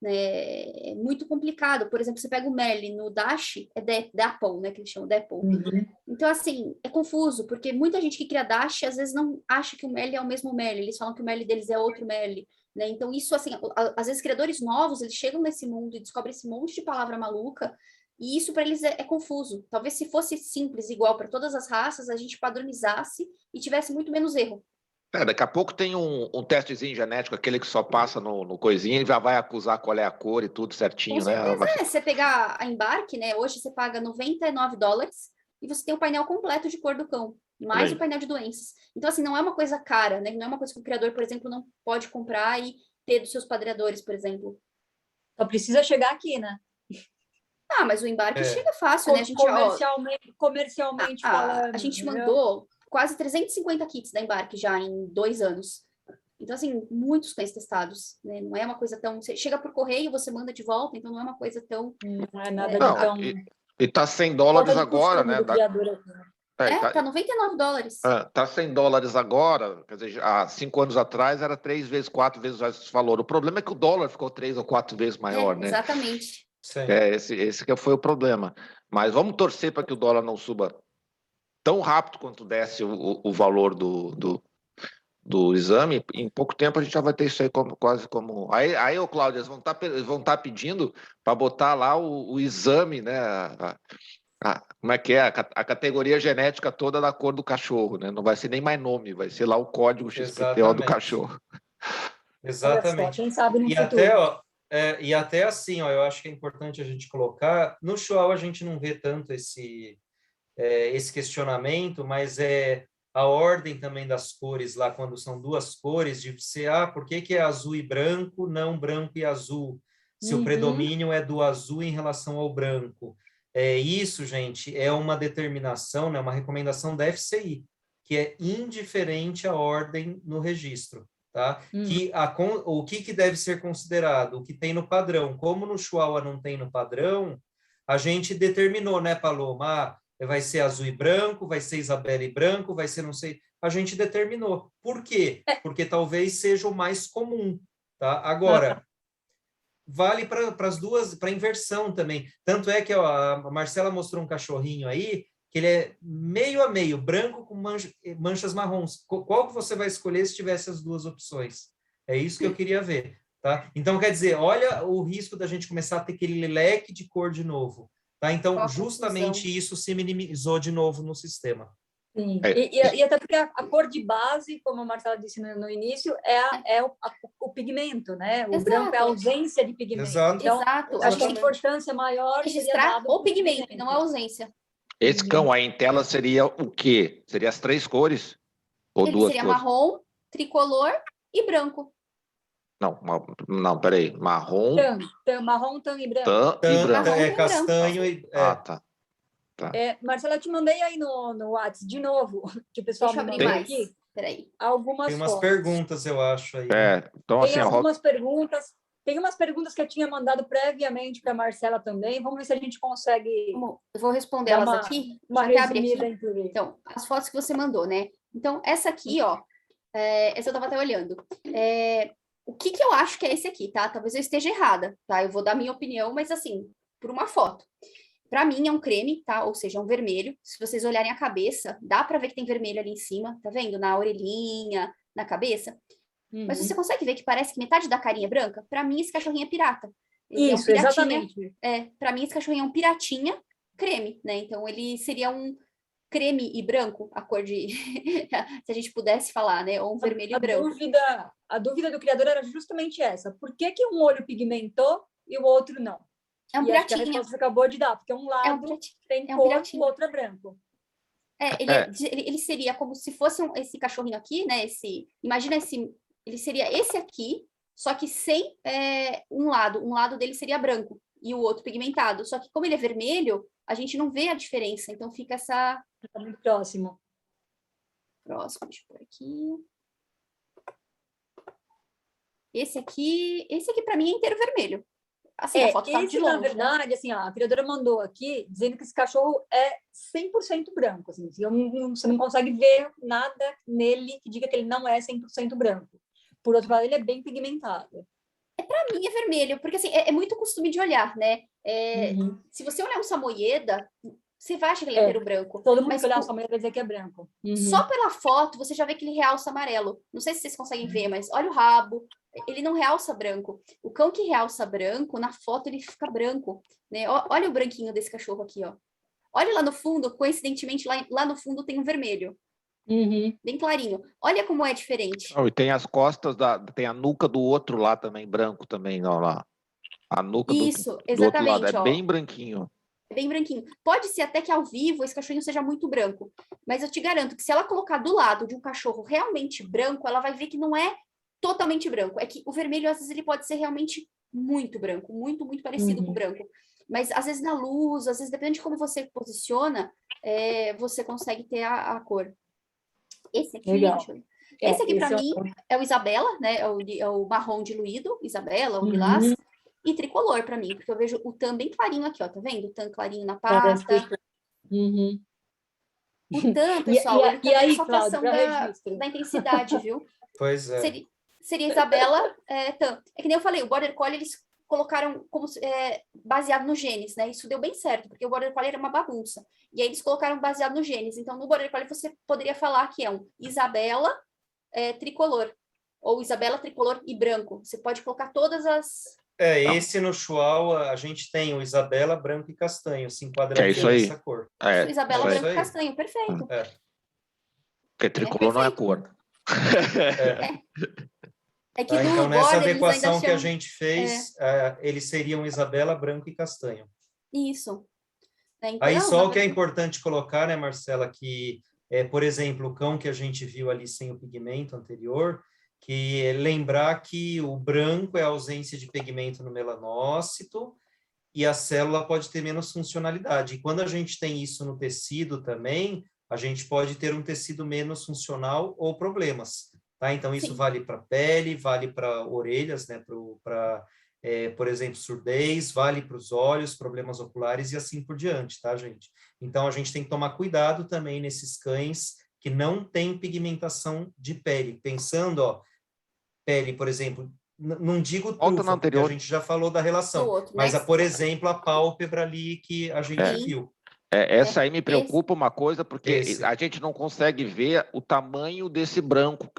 D: né? É muito complicado. Por exemplo, você pega o Merle no Dash, é Dapple, né? Que eles chamam Dapple. Então, assim, é confuso, porque muita gente que cria Dash, às vezes não acha que o Merle é o mesmo Merle. Eles falam que o Merle deles é outro Merle, né? Então, isso, assim, às vezes criadores novos, eles chegam nesse mundo e descobrem esse monte de palavra maluca, e isso para eles é confuso. Talvez se fosse simples, igual para todas as raças, a gente padronizasse e tivesse muito menos erro.
A: Daqui a pouco tem um testezinho genético, aquele que só passa no coisinha e já vai acusar qual é a cor e tudo certinho,
D: Com certeza,
A: né?
D: você pegar a Embarque, né? Hoje você paga $99 e você tem o painel completo de cor do cão, mais o painel de doenças. Então, assim, não é uma coisa cara, né? Não é uma coisa que o criador, por exemplo, não pode comprar e ter dos seus padreadores, por exemplo.
B: Só precisa chegar aqui, né?
D: Ah, mas o embarque chega fácil, né? A gente,
B: comercialmente falando.
D: A gente mandou quase 350 kits da Embarque já em 2 anos. Então, assim, muitos cães testados, né? Não é uma coisa tão... Você chega por correio, você manda de volta, então não é uma coisa tão...
B: Não é nada de tão...
A: E tá $100 agora, né?
D: Tá $99.
A: Tá $100 agora, quer dizer, há 5 anos atrás era 3 vezes, 4 vezes esse valor. O problema é que o dólar ficou 3 ou 4 vezes maior, né?
D: Exatamente.
A: Esse que foi o problema. Mas vamos torcer para que o dólar não suba tão rápido quanto desce o valor do exame. Em pouco tempo a gente já vai ter isso aí quase como... Aí ô Cláudio, eles vão tá pedindo para botar lá o exame, né? Como é que é? A categoria genética toda da cor do cachorro, né? Não vai ser nem mais nome, vai ser lá o código XPTO do cachorro.
C: Exatamente.
B: Quem sabe no futuro.
C: Até, e até assim, ó, eu acho que é importante a gente colocar, no Chihuahua a gente não vê tanto esse questionamento, mas a ordem também das cores lá, quando são 2 cores, de você, por que é azul e branco, não branco e azul? Se o predomínio é do azul em relação ao branco. Isso, gente, é uma determinação, né, uma recomendação da FCI, que é indiferente à ordem no registro, tá? O que deve ser considerado? O que tem no padrão. Como no Chihuahua não tem no padrão, a gente determinou, né, Paloma? Vai ser azul e branco, vai ser Isabela e branco, vai ser não sei... A gente determinou. Por quê? Porque talvez seja o mais comum, tá? Agora... vale para as duas, para inversão também. Tanto é que a Marcela mostrou um cachorrinho aí, que ele é meio a meio, branco com manchas marrons. Qual que você vai escolher se tivesse as 2 opções? É isso que eu queria ver, tá? Então, quer dizer, olha o risco da gente começar a ter aquele leque de cor de novo, tá? Então, justamente isso se minimizou de novo no sistema.
B: Sim. E até porque a cor de base, como a Marcela disse no início, é o pigmento, né? O branco é a ausência de pigmento. Então, acho que a importância maior
D: registrar o pigmento, não a ausência.
A: Esse cão aí em tela seria o quê? Seria as 3 cores? Ou
D: ele
A: 2
D: seria
A: cores?
D: Marrom, tricolor e branco.
A: Não, peraí. Marrom...
B: marrom, tan e branco.
A: Tan e branco.
C: É castanho e...
A: Tá.
B: Marcela, eu te mandei aí no WhatsApp de novo, que o pessoal me mandou aqui.
D: Peraí.
B: Algumas
C: tem umas
B: fotos.
C: Perguntas, eu acho. Aí.
A: Então,
B: tem
A: assim,
B: algumas perguntas. Tem umas perguntas que eu tinha mandado previamente para a Marcela também. Vamos ver se a gente consegue...
D: Eu vou responder elas aqui.
B: Uma resumida aqui.
D: Então, as fotos que você mandou, né? Então, essa aqui, ó. Essa eu estava até olhando. O que eu acho que é esse aqui, tá? Talvez eu esteja errada, tá? Eu vou dar minha opinião, mas assim, por uma foto. Para mim é um creme, tá? Ou seja, é um vermelho. Se vocês olharem a cabeça, dá para ver que tem vermelho ali em cima, tá vendo? Na orelhinha, na cabeça. Mas você consegue ver que parece que metade da carinha é branca? Para mim, esse cachorrinho é pirata. Ele
B: isso,
D: é um
B: exatamente.
D: Para mim, esse cachorrinho é um piratinha creme, né? Então, ele seria um creme e branco, a cor de... se a gente pudesse falar, né? Ou um vermelho e branco.
B: A dúvida do criador era justamente essa. Por que um olho pigmentou e o outro não?
D: É um piratinha.
B: A resposta você acabou de dar, porque um lado tem cor e o outro é branco.
D: Ele seria como se fosse esse cachorrinho aqui, né? Imagina ele seria esse aqui, só que sem um lado dele seria branco e o outro pigmentado. Só que como ele é vermelho, a gente não vê a diferença, então fica essa...
B: Tá muito próximo.
D: Deixa eu pôr aqui. Esse aqui para mim é inteiro vermelho. Assim, a foto tá de longe,
B: na verdade,
D: né?
B: assim, a criadora mandou aqui dizendo que esse cachorro é 100% branco. Assim, você não consegue ver nada nele que diga que ele não é 100% branco. Por outro lado, ele é bem pigmentado.
D: Para mim é vermelho, porque assim, é muito costume de olhar, né?
B: Uhum.
D: Se você olhar um samoyeda, você vai achar que ele é pelo branco.
B: Todo mundo
D: Mas
B: que olhar o samoyeda vai dizer que é branco. Uhum.
D: Só pela foto, você já vê que ele realça amarelo. Não sei se vocês conseguem ver, mas olha o rabo. Ele não realça branco. O cão que realça branco, na foto ele fica branco, né? Olha o branquinho desse cachorro aqui, ó. Olha lá no fundo, coincidentemente, lá no fundo tem um vermelho.
B: Uhum.
D: Bem clarinho. Olha como é diferente.
A: E tem as costas, tem a nuca do outro lá também, branco também, ó, lá. A nuca
D: Isso,
A: do outro lado,
D: exatamente,
A: é
D: ó.
A: bem branquinho.
D: É bem branquinho. Pode ser até que ao vivo esse cachorrinho seja muito branco, mas eu te garanto que se ela colocar do lado de um cachorro realmente branco, ela vai ver que não é totalmente branco. É que o vermelho, às vezes, ele pode ser realmente muito branco, muito, muito parecido com o branco. Mas, às vezes, na luz, às vezes, dependendo de como você posiciona, você consegue ter a cor. Esse aqui,
B: Legal.
D: Esse aqui, para
B: esse
D: mim, é o Isabela, né? É o marrom diluído, Isabela, o lilás.
B: Uhum.
D: E tricolor para mim, porque eu vejo o tan bem clarinho aqui, ó, tá vendo? O tan clarinho na
B: Parece
D: pata.
B: Uhum.
D: O tan, pessoal, ele também
B: aí,
D: é só
B: Cláudio,
D: questão da intensidade, viu?
C: Pois é.
D: Seria Isabela, tan. É que nem eu falei, o Border Collie eles colocaram como baseado nos genes, né? Isso deu bem certo, porque o Border Collie era uma bagunça. E aí eles colocaram baseado nos genes. Então, no Border Collie você poderia falar que é um Isabela tricolor, ou Isabela tricolor e branco. Você pode colocar todas as...
C: Esse no Chihuahua, a gente tem o Isabela branco e castanho, se enquadraria
A: isso aí.
C: nessa cor.
D: Isabela branco
C: aí.
D: e castanho, perfeito.
A: Porque tricolor não é cor.
D: Que no
C: então, nessa
D: Border,
C: adequação que a gente fez, eles seriam Isabela branco e castanho.
D: Isso. Então,
C: Aí só o que é importante colocar, né, Marcela, que, por exemplo, o cão que a gente viu ali sem o pigmento anterior, que é lembrar que o branco é a ausência de pigmento no melanócito e a célula pode ter menos funcionalidade. E quando a gente tem isso no tecido também, a gente pode ter um tecido menos funcional ou problemas. Tá? Então, isso vale para pele, vale para orelhas, né, por exemplo, surdez, vale para os olhos, problemas oculares e assim por diante, tá, gente? Então, a gente tem que tomar cuidado também nesses cães que não têm pigmentação de pele. Pensando, ó, pele, por exemplo, não digo trufa, porque a gente já falou da relação, mas, por exemplo, a pálpebra ali que a gente viu.
A: Essa aí me preocupa uma coisa, porque a gente não consegue ver o tamanho desse branco,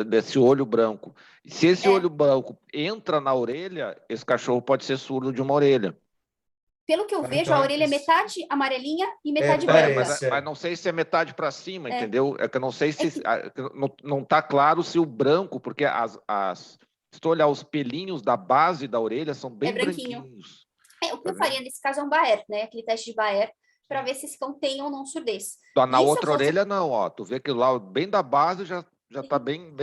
A: desse olho branco. Se esse olho branco entra na orelha, esse cachorro pode ser surdo de uma orelha.
D: Pelo que eu vejo, a orelha é metade amarelinha e metade branca.
A: Mas não sei se é metade para cima, entendeu? É que eu não sei se... Não está claro se o branco, porque se tu olhar os pelinhos da base da orelha, são bem branquinhos.
D: O que eu faria nesse caso é um Baer, né? Aquele teste de Baer, para ver se esse cão tem ou não surdez.
A: Na outra orelha, não, ó. Tu vê que lá, bem da base, já está bem...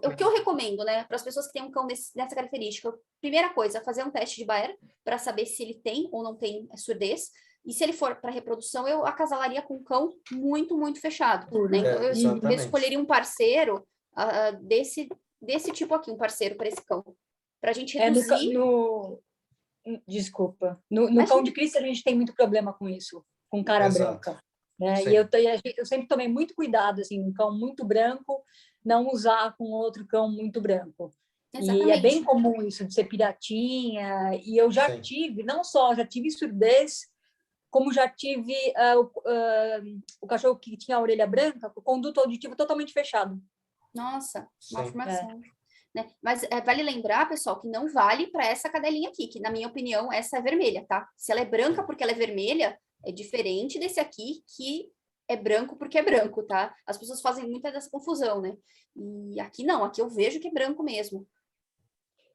D: O que eu recomendo, né, para as pessoas que têm um cão nessa característica, primeira coisa, fazer um teste de Baer, para saber se ele tem ou não tem surdez. E se ele for para reprodução, eu acasalaria com um cão muito, muito fechado. Né? Então, eu escolheria um parceiro desse tipo aqui, um parceiro para esse cão. Para a gente reduzir...
B: Desculpa. No cão de Cristo, a gente tem muito problema com isso, com cara branca. Né? E eu sempre tomei muito cuidado, assim, um cão muito branco, não usar com outro cão muito branco. Exatamente. E é bem comum isso, de ser piratinha. E eu já tive, já tive surdez, como já tive o cachorro que tinha a orelha branca, o conduto auditivo totalmente fechado.
D: Nossa, uma formação. Né? Mas vale lembrar, pessoal, que não vale para essa cadelinha aqui, que na minha opinião essa é vermelha, tá? Se ela é branca porque ela é vermelha, é diferente desse aqui que é branco porque é branco, tá? As pessoas fazem muita dessa confusão, né? E aqui não, aqui eu vejo que é branco mesmo.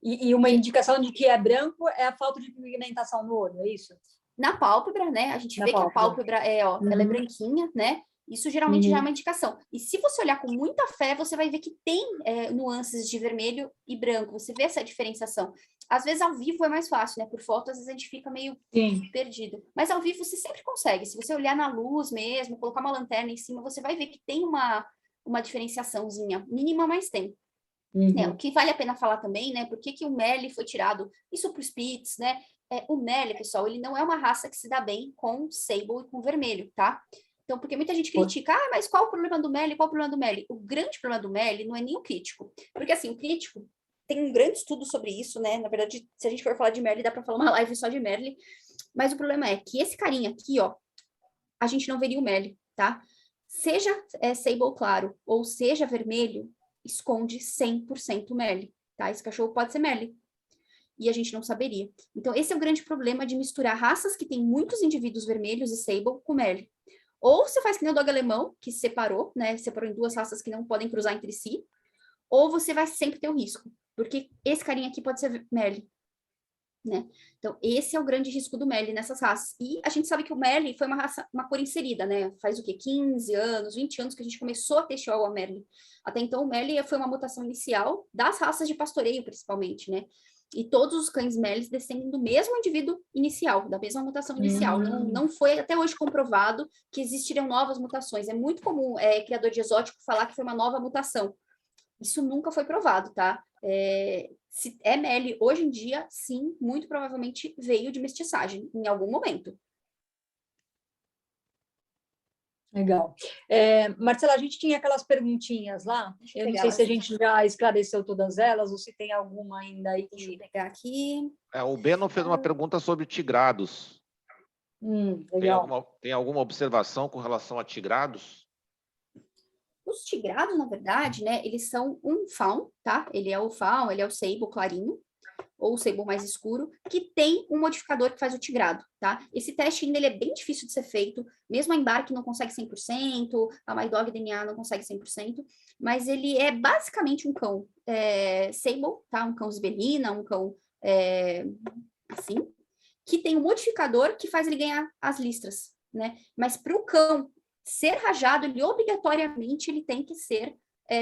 B: E uma indicação de que é branco é a falta de pigmentação no olho, é isso?
D: Na pálpebra, né? A gente vê que a pálpebra ela é branquinha, né? Isso geralmente já é uma indicação. E se você olhar com muita fé, você vai ver que tem nuances de vermelho e branco. Você vê essa diferenciação. Às vezes, ao vivo é mais fácil, né? Por foto, às vezes a gente fica meio perdido. Mas ao vivo você sempre consegue. Se você olhar na luz mesmo, colocar uma lanterna em cima, você vai ver que tem uma diferenciaçãozinha. Mínima, mas tem. O que vale a pena falar também, né? Por que o Merle foi tirado? Isso para os Spitz, né? O Merle, pessoal, ele não é uma raça que se dá bem com sable e com vermelho, tá? Então, porque muita gente critica, mas qual o problema do Merle? Qual o problema do Merle? O grande problema do Merle não é nem o crítico. Porque, assim, o crítico, tem um grande estudo sobre isso, né? Na verdade, se a gente for falar de Merle, dá para falar uma live só de Merle. Mas o problema é que esse carinha aqui, ó, a gente não veria o Merle, tá? Seja Sable claro ou seja vermelho, esconde 100% Merle, tá? Esse cachorro pode ser Merle. E a gente não saberia. Então, esse é o grande problema de misturar raças que têm muitos indivíduos vermelhos e Sable com Merle. Ou você faz que nem o dog alemão, que separou, né? Separou em 2 raças que não podem cruzar entre si. Ou você vai sempre ter o risco. Porque esse carinha aqui pode ser Merle, né? Então, esse é o grande risco do Merle nessas raças. E a gente sabe que o Merle foi uma raça, uma cor inserida, né? Faz o quê? 15 anos, 20 anos que a gente começou a ter Chihuahua Merle. Até então, o Merle foi uma mutação inicial das raças de pastoreio, principalmente, né? E todos os cães Merles descendem do mesmo indivíduo inicial, da mesma mutação inicial. Não foi até hoje comprovado que existiriam novas mutações. É muito comum criador de exótico falar que foi uma nova mutação. Isso nunca foi provado, tá? Se é Merle hoje em dia, sim, muito provavelmente veio de mestiçagem em algum momento.
B: Legal. Marcela, a gente tinha aquelas perguntinhas lá. Eu não sei se a gente já esclareceu todas elas ou se tem alguma ainda aí.
D: Deixa eu pegar aqui.
A: O Beno fez uma pergunta sobre tigrados.
B: Legal.
A: Tem alguma observação com relação a tigrados?
D: Os tigrados, na verdade, né, eles são um fawn, tá? Ele é o fawn, ele é o sable clarinho, ou o sable mais escuro, que tem um modificador que faz o tigrado, tá? Esse teste ainda ele é bem difícil de ser feito, mesmo a Embark não consegue 100%, a MyDog DNA não consegue 100%, mas ele é basicamente um cão sable, tá? Um cão zibelina, um cão assim, que tem um modificador que faz ele ganhar as listras, né? Mas para o cão ser rajado, ele obrigatoriamente ele tem que ser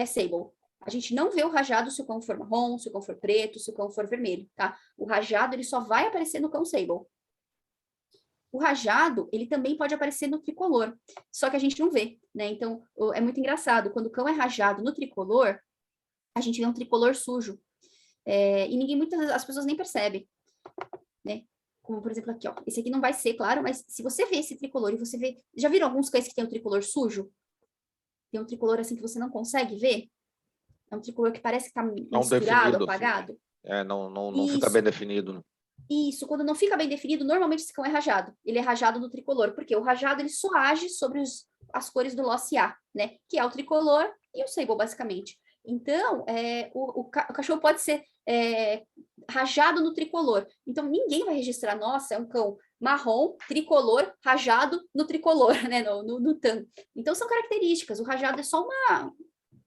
D: sable. A gente não vê o rajado se o cão for marrom, se o cão for preto, se o cão for vermelho, tá? O rajado, ele só vai aparecer no cão sable. O rajado, ele também pode aparecer no tricolor, só que a gente não vê, né? Então, é muito engraçado. Quando o cão é rajado no tricolor, a gente vê um tricolor sujo. E muitas vezes as pessoas nem percebem, né? Como, por exemplo, aqui, ó. Esse aqui não vai ser, claro, mas se você vê esse tricolor e você vê... Já viram alguns cães que tem o tricolor sujo? Tem um tricolor assim que você não consegue ver? É um tricolor que parece que está misturado, apagado.
A: Não fica bem definido.
D: Isso, quando não fica bem definido, normalmente esse cão é rajado. Ele é rajado no tricolor, porque o rajado ele só age sobre as cores do Lossiá, né? Que é o tricolor e o sable, basicamente. Então, o cachorro pode ser rajado no tricolor. Então, ninguém vai registrar, nossa, é um cão marrom, tricolor, rajado no tricolor, né? No TAM. Então, são características. O rajado é só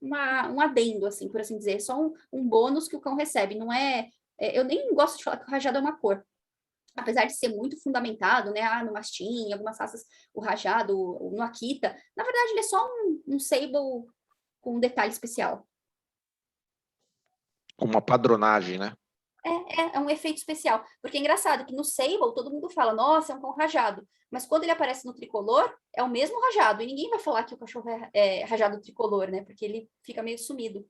D: um adendo, assim, por assim dizer, só um bônus que o cão recebe, não eu nem gosto de falar que o rajado é uma cor, apesar de ser muito fundamentado, né, no mastim, em algumas raças, o rajado, no Akita, na verdade ele é só um sable com um detalhe especial.
A: Uma padronagem, né?
D: É um efeito especial, porque é engraçado que no sable todo mundo fala, nossa, é um cão rajado, mas quando ele aparece no tricolor, é o mesmo rajado, e ninguém vai falar que o cachorro é rajado tricolor, né, porque ele fica meio sumido.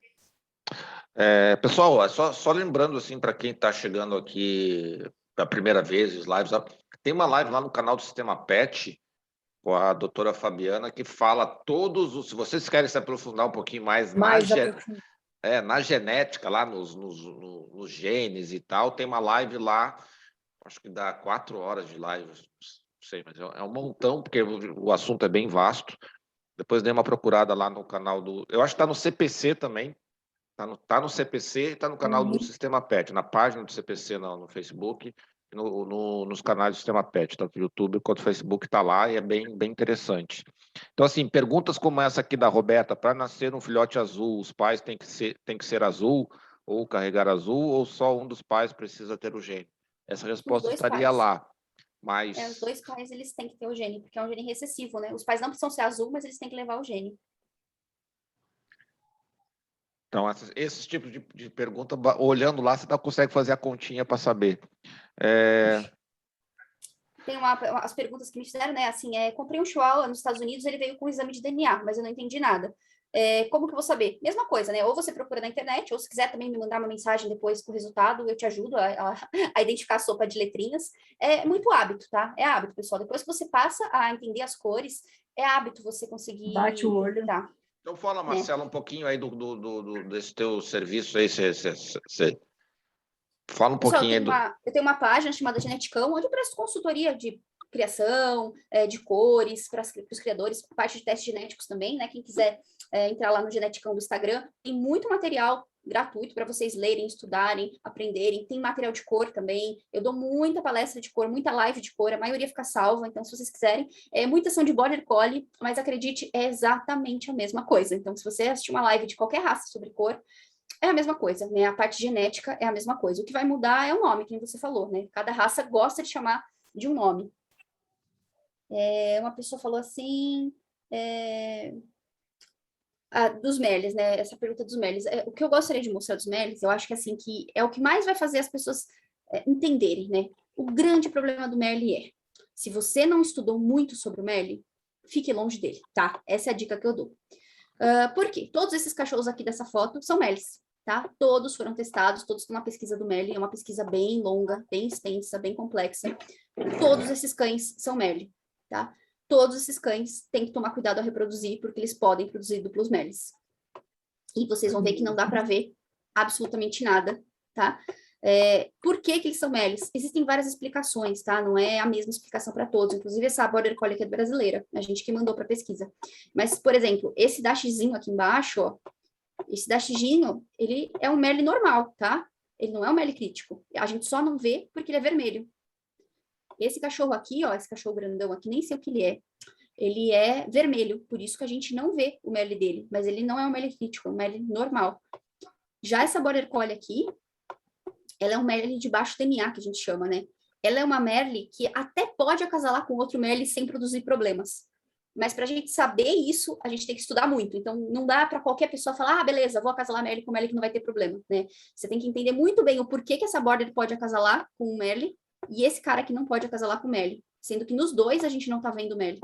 A: Pessoal, só lembrando, assim, para quem está chegando aqui pela primeira vez, os lives, tem uma live lá no canal do Sistema Pet, com a doutora Fabiana, que fala todos, se vocês querem se aprofundar um pouquinho mais na genética, lá nos genes e tal, tem uma live lá, acho que dá 4 horas de live, não sei, mas é um montão, porque o assunto é bem vasto. Depois dei uma procurada lá no canal eu acho que está no CPC também, tá no CPC e está no canal do Sistema Pet, na página do CPC no Facebook, nos canais do Sistema Pet, tanto no YouTube quanto no Facebook, está lá e é bem, bem interessante. Então, assim, perguntas como essa aqui da Roberta, para nascer um filhote azul, os pais têm que ser azul ou carregar azul, ou só um dos pais precisa ter o gene? Essa resposta estaria lá. Mas...
D: os 2 pais, eles têm que ter o gene, porque é um gene recessivo, né? Os pais não precisam ser azul, mas eles têm que levar o gene.
A: Então, esses tipos de pergunta, olhando lá, você consegue fazer a continha para saber.
D: Tem as perguntas que me fizeram, né? Assim, comprei um Chihuahua nos Estados Unidos, ele veio com um exame de DNA, mas eu não entendi nada. Como que eu vou saber? Mesma coisa, né? Ou você procura na internet, ou se quiser também me mandar uma mensagem depois com o resultado, eu te ajudo a identificar a sopa de letrinhas. É muito hábito, tá? É hábito, pessoal. Depois que você passa a entender as cores, é hábito você conseguir...
B: Bate o olho.
D: Tá?
A: Então fala,
D: né?
A: Marcela, um pouquinho aí desse teu serviço aí. Fala um
D: Pessoal,
A: pouquinho aí do...
D: eu tenho uma página chamada Geneticão, onde eu presto consultoria de criação, de cores para os criadores, parte de testes genéticos também, né? Quem quiser entrar lá no Geneticão do Instagram, tem muito material gratuito para vocês lerem, estudarem, aprenderem. Tem material de cor também. Eu dou muita palestra de cor, muita live de cor, a maioria fica salva, então se vocês quiserem, muita ação de Border Collie, mas acredite, é exatamente a mesma coisa. Então, se você assistir uma live de qualquer raça sobre cor, é a mesma coisa, né? A parte genética é a mesma coisa. O que vai mudar é o nome, que você falou, né? Cada raça gosta de chamar de um nome. Uma pessoa falou assim, dos Merles, né? Essa pergunta dos Merles. O que eu gostaria de mostrar dos Merles, eu acho que assim, que é o que mais vai fazer as pessoas entenderem, né? O grande problema do Merle se você não estudou muito sobre o Merle, fique longe dele, tá? Essa é a dica que eu dou. Por quê? Todos esses cachorros aqui dessa foto são Merles, tá? Todos foram testados, todos estão na pesquisa do Merle, é uma pesquisa bem longa, bem extensa, bem complexa. Todos esses cães são Merle, tá? Todos esses cães têm que tomar cuidado ao reproduzir, porque eles podem produzir duplos Merles. E vocês vão ver que não dá para ver absolutamente nada, tá? Por que eles são Merles? Existem várias explicações, tá? Não é a mesma explicação para todos. Inclusive, essa Border Collie aqui é brasileira, a gente que mandou para pesquisa. Mas, por exemplo, esse dashzinho aqui embaixo, ó, esse dashzinho, ele é um Merle normal, tá? Ele não é um Merle crítico. A gente só não vê porque ele é vermelho. Esse cachorro aqui, ó, esse cachorro grandão aqui, nem sei o que ele é vermelho, por isso que a gente não vê o Merle dele, mas ele não é um Merle crítico, é um Merle normal. Já essa Border Collie aqui, ela é um Merle de baixo DNA, que a gente chama, né? Ela é uma Merle que até pode acasalar com outro Merle sem produzir problemas. Mas para a gente saber isso, a gente tem que estudar muito. Então, não dá para qualquer pessoa falar, beleza, vou acasalar Merle com Merle que não vai ter problema, né? Você tem que entender muito bem o porquê que essa Border pode acasalar com o Merle e esse cara que não pode acasalar com o Merle. Sendo que nos dois a gente não tá vendo o Merle.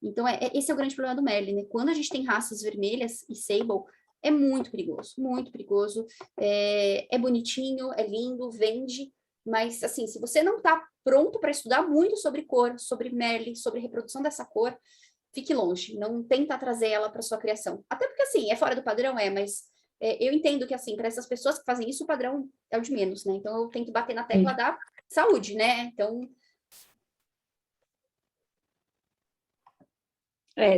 D: Então, esse é o grande problema do Merle, né? Quando a gente tem raças vermelhas e sable, é muito perigoso, muito perigoso. É bonitinho, é lindo, vende, mas, assim, se você não tá pronto para estudar muito sobre cor, sobre Merle, sobre reprodução dessa cor, fique longe, não tenta trazer ela para sua criação. Até porque, assim, é fora do padrão, mas eu entendo que, assim, para essas pessoas que fazem isso, o padrão é o de menos, né? Então, eu tento bater na tecla da saúde, né? Então...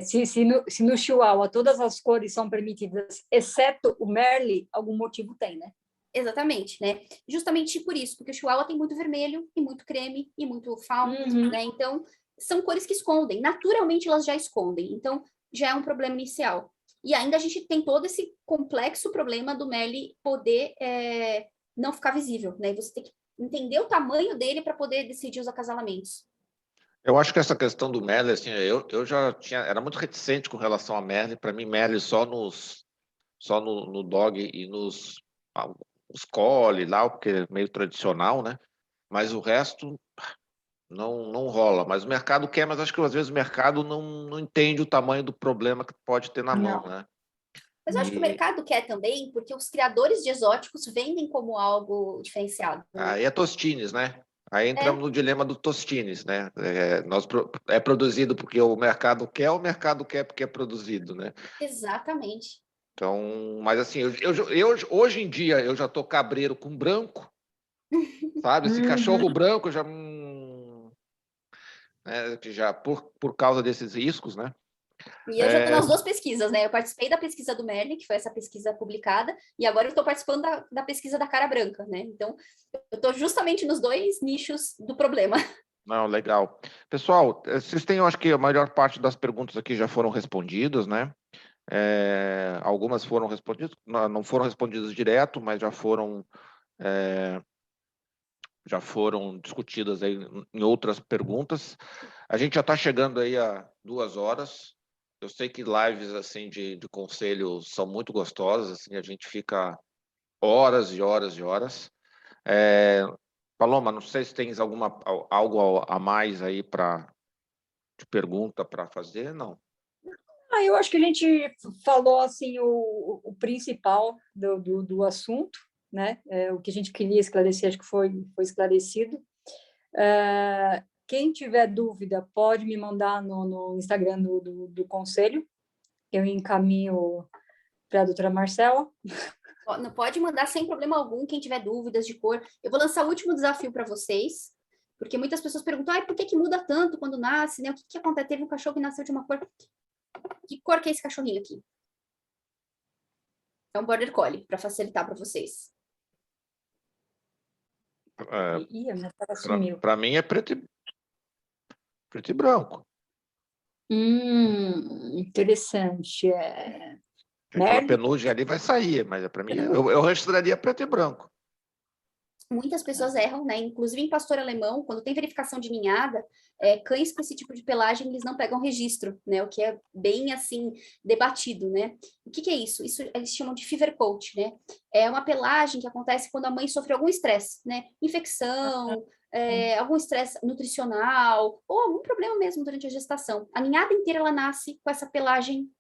B: Se no Chihuahua todas as cores são permitidas, exceto o Merle, algum motivo tem, né?
D: Exatamente, né? Justamente por isso, porque o Chihuahua tem muito vermelho, e muito creme, e muito fawn, né? Então, são cores que escondem. Naturalmente, elas já escondem. Então, já é um problema inicial. E ainda a gente tem todo esse complexo problema do Merle poder não ficar visível, né? Você tem que entender o tamanho dele para poder decidir os acasalamentos.
A: Eu acho que essa questão do Merle, assim, eu já era muito reticente com relação a Merle. Para mim, Merle só no dog e nos collie lá, porque é meio tradicional, né? Mas o resto não rola. Mas o mercado quer, mas acho que às vezes o mercado não entende o tamanho do problema que pode ter na mão, né?
D: Mas eu acho que o mercado quer também, porque os criadores de exóticos vendem como algo diferenciado. Né?
A: Aí é Tostines, né? Aí entramos no dilema do Tostines, né? É produzido porque o mercado quer, ou o mercado quer porque é produzido, né?
D: Exatamente.
A: Então, mas assim, hoje em dia eu já tô cabreiro com branco, sabe? Esse cachorro branco já, já por causa desses riscos, né?
D: E eu já estou nas duas pesquisas, né? Eu participei da pesquisa do Merle, que foi essa pesquisa publicada, e agora eu estou participando da pesquisa da cara branca, né? Então, eu estou justamente nos dois nichos do problema.
A: Não, legal. Pessoal, vocês têm, eu acho que a maior parte das perguntas aqui já foram respondidas, né? Algumas foram respondidas, não foram respondidas direto, mas já foram discutidas aí em outras perguntas. A gente já está chegando aí a 2 horas. Eu sei que lives assim de conselho são muito gostosas, assim, a gente fica horas e horas e horas. Paloma, não sei se tens algo a mais aí de pergunta para fazer, não?
B: Eu acho que a gente falou assim o principal do assunto, né? O que a gente queria esclarecer, acho que foi esclarecido. Quem tiver dúvida, pode me mandar no Instagram do Conselho, eu encaminho para a doutora Marcela.
D: Não pode mandar sem problema algum, quem tiver dúvidas de cor. Eu vou lançar o último desafio para vocês, porque muitas pessoas perguntam, por que muda tanto quando nasce, né? O que acontece? Teve um cachorro que nasceu de uma cor... Que cor que é esse cachorrinho aqui? É um Border Collie, para facilitar para vocês.
B: Ih, a minha tela sumiu.
A: Para mim é preto e branco.
B: Interessante.
A: Aquela penugem ali vai sair, mas para mim, eu registraria preto e branco.
D: Muitas pessoas erram, né? Inclusive em pastor alemão, quando tem verificação de ninhada, cães com esse tipo de pelagem, eles não pegam registro, né? O que é bem, assim, debatido, né? O que é isso? Isso eles chamam de fever coat, né? É uma pelagem que acontece quando a mãe sofre algum estresse, né? Infecção, algum estresse nutricional, ou algum problema mesmo durante a gestação. A ninhada inteira, ela nasce com essa pelagem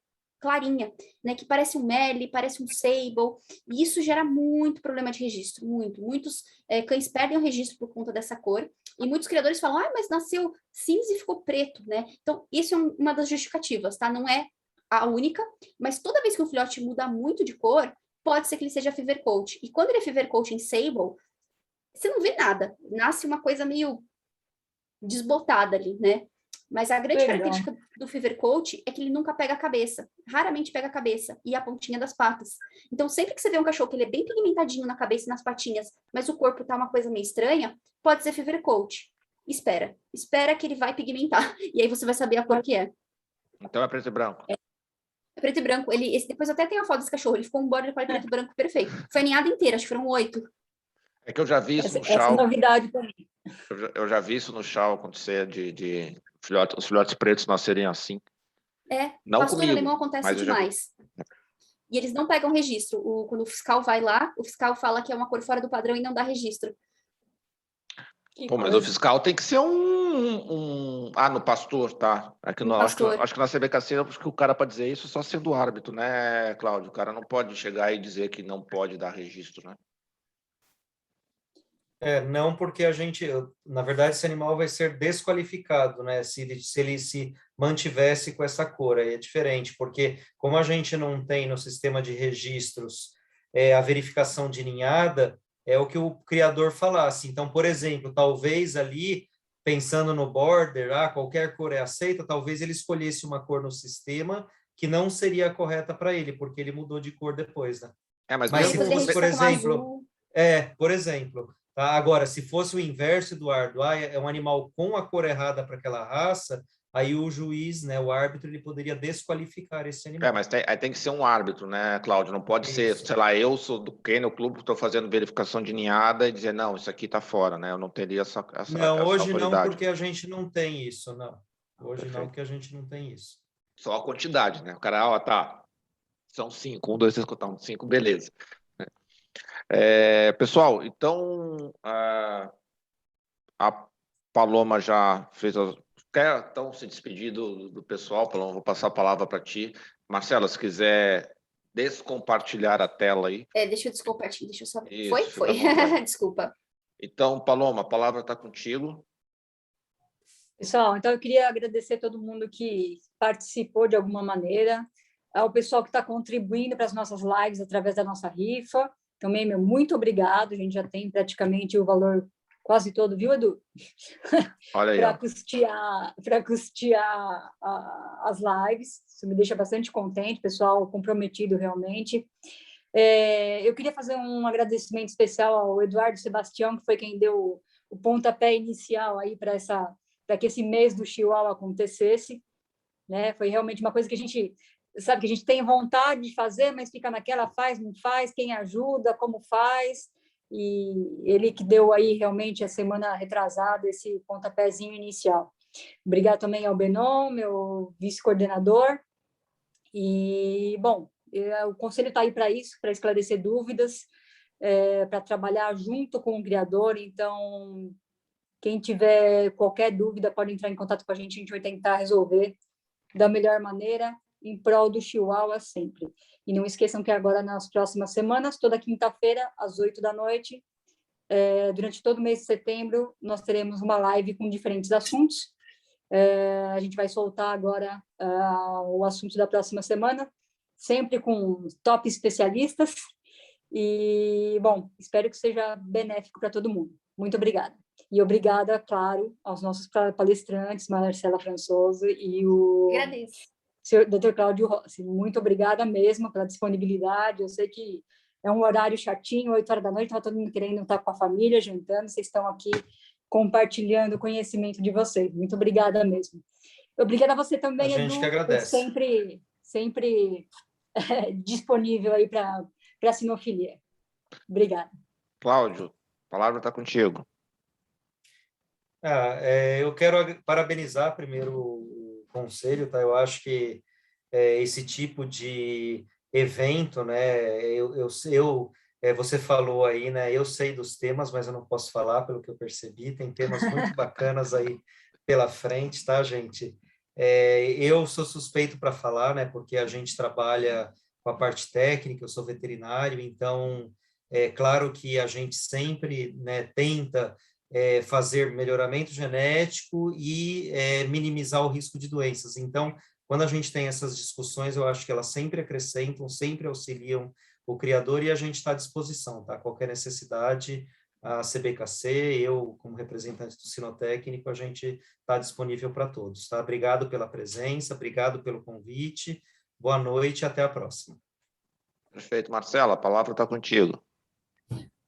D: clarinha, né, que parece um Merle, parece um Sable, e isso gera muito problema de registro, muitos cães perdem o registro por conta dessa cor, e muitos criadores falam, mas nasceu cinza e ficou preto, né, então isso é uma das justificativas, tá, não é a única, mas toda vez que um filhote muda muito de cor, pode ser que ele seja fever coat, e quando ele é fever coat em Sable, você não vê nada, nasce uma coisa meio desbotada ali, né, mas a grande característica do fever coat é que ele nunca pega a cabeça, raramente pega a cabeça e a pontinha das patas. Então, sempre que você vê um cachorro que ele é bem pigmentadinho na cabeça e nas patinhas, mas o corpo tá uma coisa meio estranha, pode ser fever coat. Espera que ele vai pigmentar, e aí você vai saber a cor que é.
A: Então é preto e branco.
D: É preto e branco. Depois eu até tenho a foto desse cachorro, ele ficou um border collie preto e branco perfeito. Foi a ninhada inteira, acho que foram 8.
A: É que eu já vi isso no
B: Essa
A: Chow.
B: é novidade para mim.
A: Eu já vi isso no Chow acontecer de os filhotes pretos nascerem assim. Não
D: pastor
A: comigo,
D: alemão acontece demais. E eles não pegam registro. Quando o fiscal vai lá, o fiscal fala que é uma cor fora do padrão e não dá registro.
A: Mas o fiscal tem que ser no pastor, tá? Acho que na CBKC, acho que o cara para dizer isso só sendo árbitro, né, Cláudio? O cara não pode chegar e dizer que não pode dar registro, né?
C: Não, porque na verdade, esse animal vai ser desqualificado, né? Se ele se mantivesse com essa cor, aí é diferente, porque como a gente não tem no sistema de registros a verificação de ninhada, é o que o criador falasse. Então, por exemplo, talvez ali, pensando no border, qualquer cor é aceita, talvez ele escolhesse uma cor no sistema que não seria correta para ele, porque ele mudou de cor depois, né?
A: Mas
C: se fosse, por exemplo... por exemplo... Tá? Agora, se fosse o inverso, Eduardo, é um animal com a cor errada para aquela raça, aí o juiz, né, o árbitro, ele poderia desqualificar esse animal.
A: Mas aí tem que ser um árbitro, né, Cláudio? Não pode ser, sei lá, eu sou do Kennel Clube, estou fazendo verificação de ninhada e dizer, não, isso aqui está fora, né? Eu não teria essa
C: hoje
A: autoridade.
C: Não, porque a gente não tem isso, não. Hoje não, porque a gente não tem isso.
A: Só a quantidade, né? O cara, tá, são 5, 1, 2, 3, 4, 5, beleza. Pessoal, então a Paloma já fez quer então se despedir do pessoal, Paloma, vou passar a palavra para ti. Marcela, se quiser descompartilhar a tela aí.
D: Deixa eu descompartilhar, deixa eu só...
A: Isso,
D: Foi. Desculpa.
A: Então, Paloma, a palavra está contigo.
B: Pessoal, então eu queria agradecer a todo mundo que participou de alguma maneira, ao pessoal que está contribuindo para as nossas lives através da nossa rifa. Também, muito obrigado. A gente já tem praticamente o valor quase todo, viu, Edu?
A: Olha aí.
B: Para custear as lives. Isso me deixa bastante contente, pessoal comprometido realmente. Eu queria fazer um agradecimento especial ao Eduardo Sebastião, que foi quem deu o pontapé inicial aí para que esse mês do Chihuahua acontecesse, né? Foi realmente uma coisa que a gente sabe que a gente tem vontade de fazer, mas fica naquela, faz, não faz, quem ajuda, como faz, e ele que deu aí realmente a semana retrasada esse pontapézinho inicial. Obrigado também ao Benon, meu vice-coordenador, e, bom, o conselho está aí para isso, para esclarecer dúvidas, para trabalhar junto com o criador, então, quem tiver qualquer dúvida pode entrar em contato com a gente vai tentar resolver da melhor maneira, em prol do Chihuahua sempre. E não esqueçam que agora, nas próximas semanas, toda quinta-feira, às 20h, durante todo o mês de setembro, nós teremos uma live com diferentes assuntos. A gente vai soltar agora o assunto da próxima semana, sempre com top especialistas. E, bom, espero que seja benéfico para todo mundo. Muito obrigada. E obrigada, claro, aos nossos palestrantes, Marcela Françoso e o Dr. Cláudio Rossi. Muito obrigada mesmo pela disponibilidade. Eu sei que é um horário chatinho, 8 horas da noite, estava todo mundo querendo estar com a família, jantando. Vocês estão aqui compartilhando o conhecimento de vocês. Muito obrigada mesmo. Obrigada a você também,
C: a gente
B: Edu,
C: que agradece.
B: Sempre disponível aí para a sinofilia. Obrigada.
A: Cláudio, a palavra está contigo.
C: Eu quero parabenizar primeiro o conselho, tá? Eu acho que esse tipo de evento, né? Você falou aí, né? Eu sei dos temas, mas eu não posso falar pelo que eu percebi. Tem temas muito bacanas aí pela frente, tá, gente? Eu sou suspeito para falar, né? Porque a gente trabalha com a parte técnica, eu sou veterinário, então é claro que a gente sempre, né, tenta fazer melhoramento genético e minimizar o risco de doenças. Então, quando a gente tem essas discussões, eu acho que elas sempre acrescentam, sempre auxiliam o criador e a gente está à disposição, tá? Qualquer necessidade, a CBKC, eu, como representante do Sinotécnico, a gente está disponível para todos, tá? Obrigado pela presença, obrigado pelo convite, boa noite e até a próxima.
A: Perfeito. Marcela, a palavra está contigo.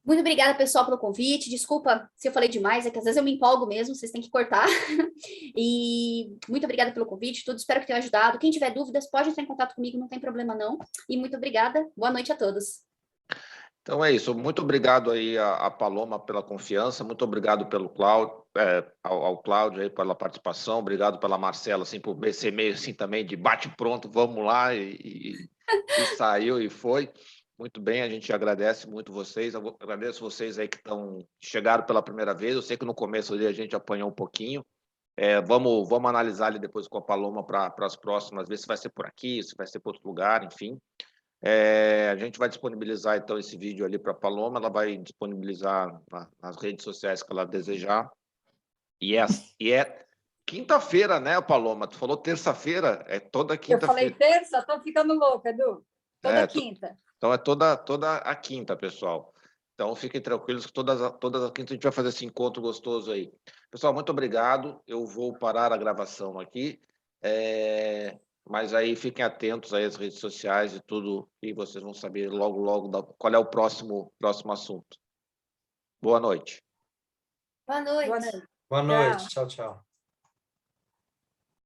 D: Muito obrigada, pessoal, pelo convite. Desculpa se eu falei demais, é que às vezes eu me empolgo mesmo, vocês têm que cortar. E muito obrigada pelo convite, tudo. Espero que tenha ajudado. Quem tiver dúvidas, pode entrar em contato comigo, não tem problema não. E muito obrigada. Boa noite a todos.
A: Então é isso. Muito obrigado aí a Paloma pela confiança. Muito obrigado pelo Cláudio, ao Cláudio aí pela participação. Obrigado pela Marcela, assim, por ser meio assim também de bate pronto, vamos lá e saiu e foi. Muito bem, a gente agradece muito vocês. Eu agradeço vocês aí que chegaram pela primeira vez. Eu sei que no começo ali a gente apanhou um pouquinho. Vamos analisar ali depois com a Paloma para as próximas, ver se vai ser por aqui, se vai ser por outro lugar, enfim. A gente vai disponibilizar então esse vídeo ali para a Paloma, ela vai disponibilizar nas redes sociais que ela desejar. E é quinta-feira, né, Paloma? Tu falou terça-feira, é toda quinta-feira.
B: Eu falei terça, estou ficando louca, Edu. Toda quinta.
A: Então é toda a quinta, pessoal. Então fiquem tranquilos que todas as quintas a gente vai fazer esse encontro gostoso aí. Pessoal, muito obrigado. Eu vou parar a gravação aqui. Mas aí fiquem atentos aí às redes sociais e tudo, e vocês vão saber logo qual é o próximo assunto. Boa noite.
D: Boa noite.
B: Boa noite.
C: Boa noite. Tchau, tchau.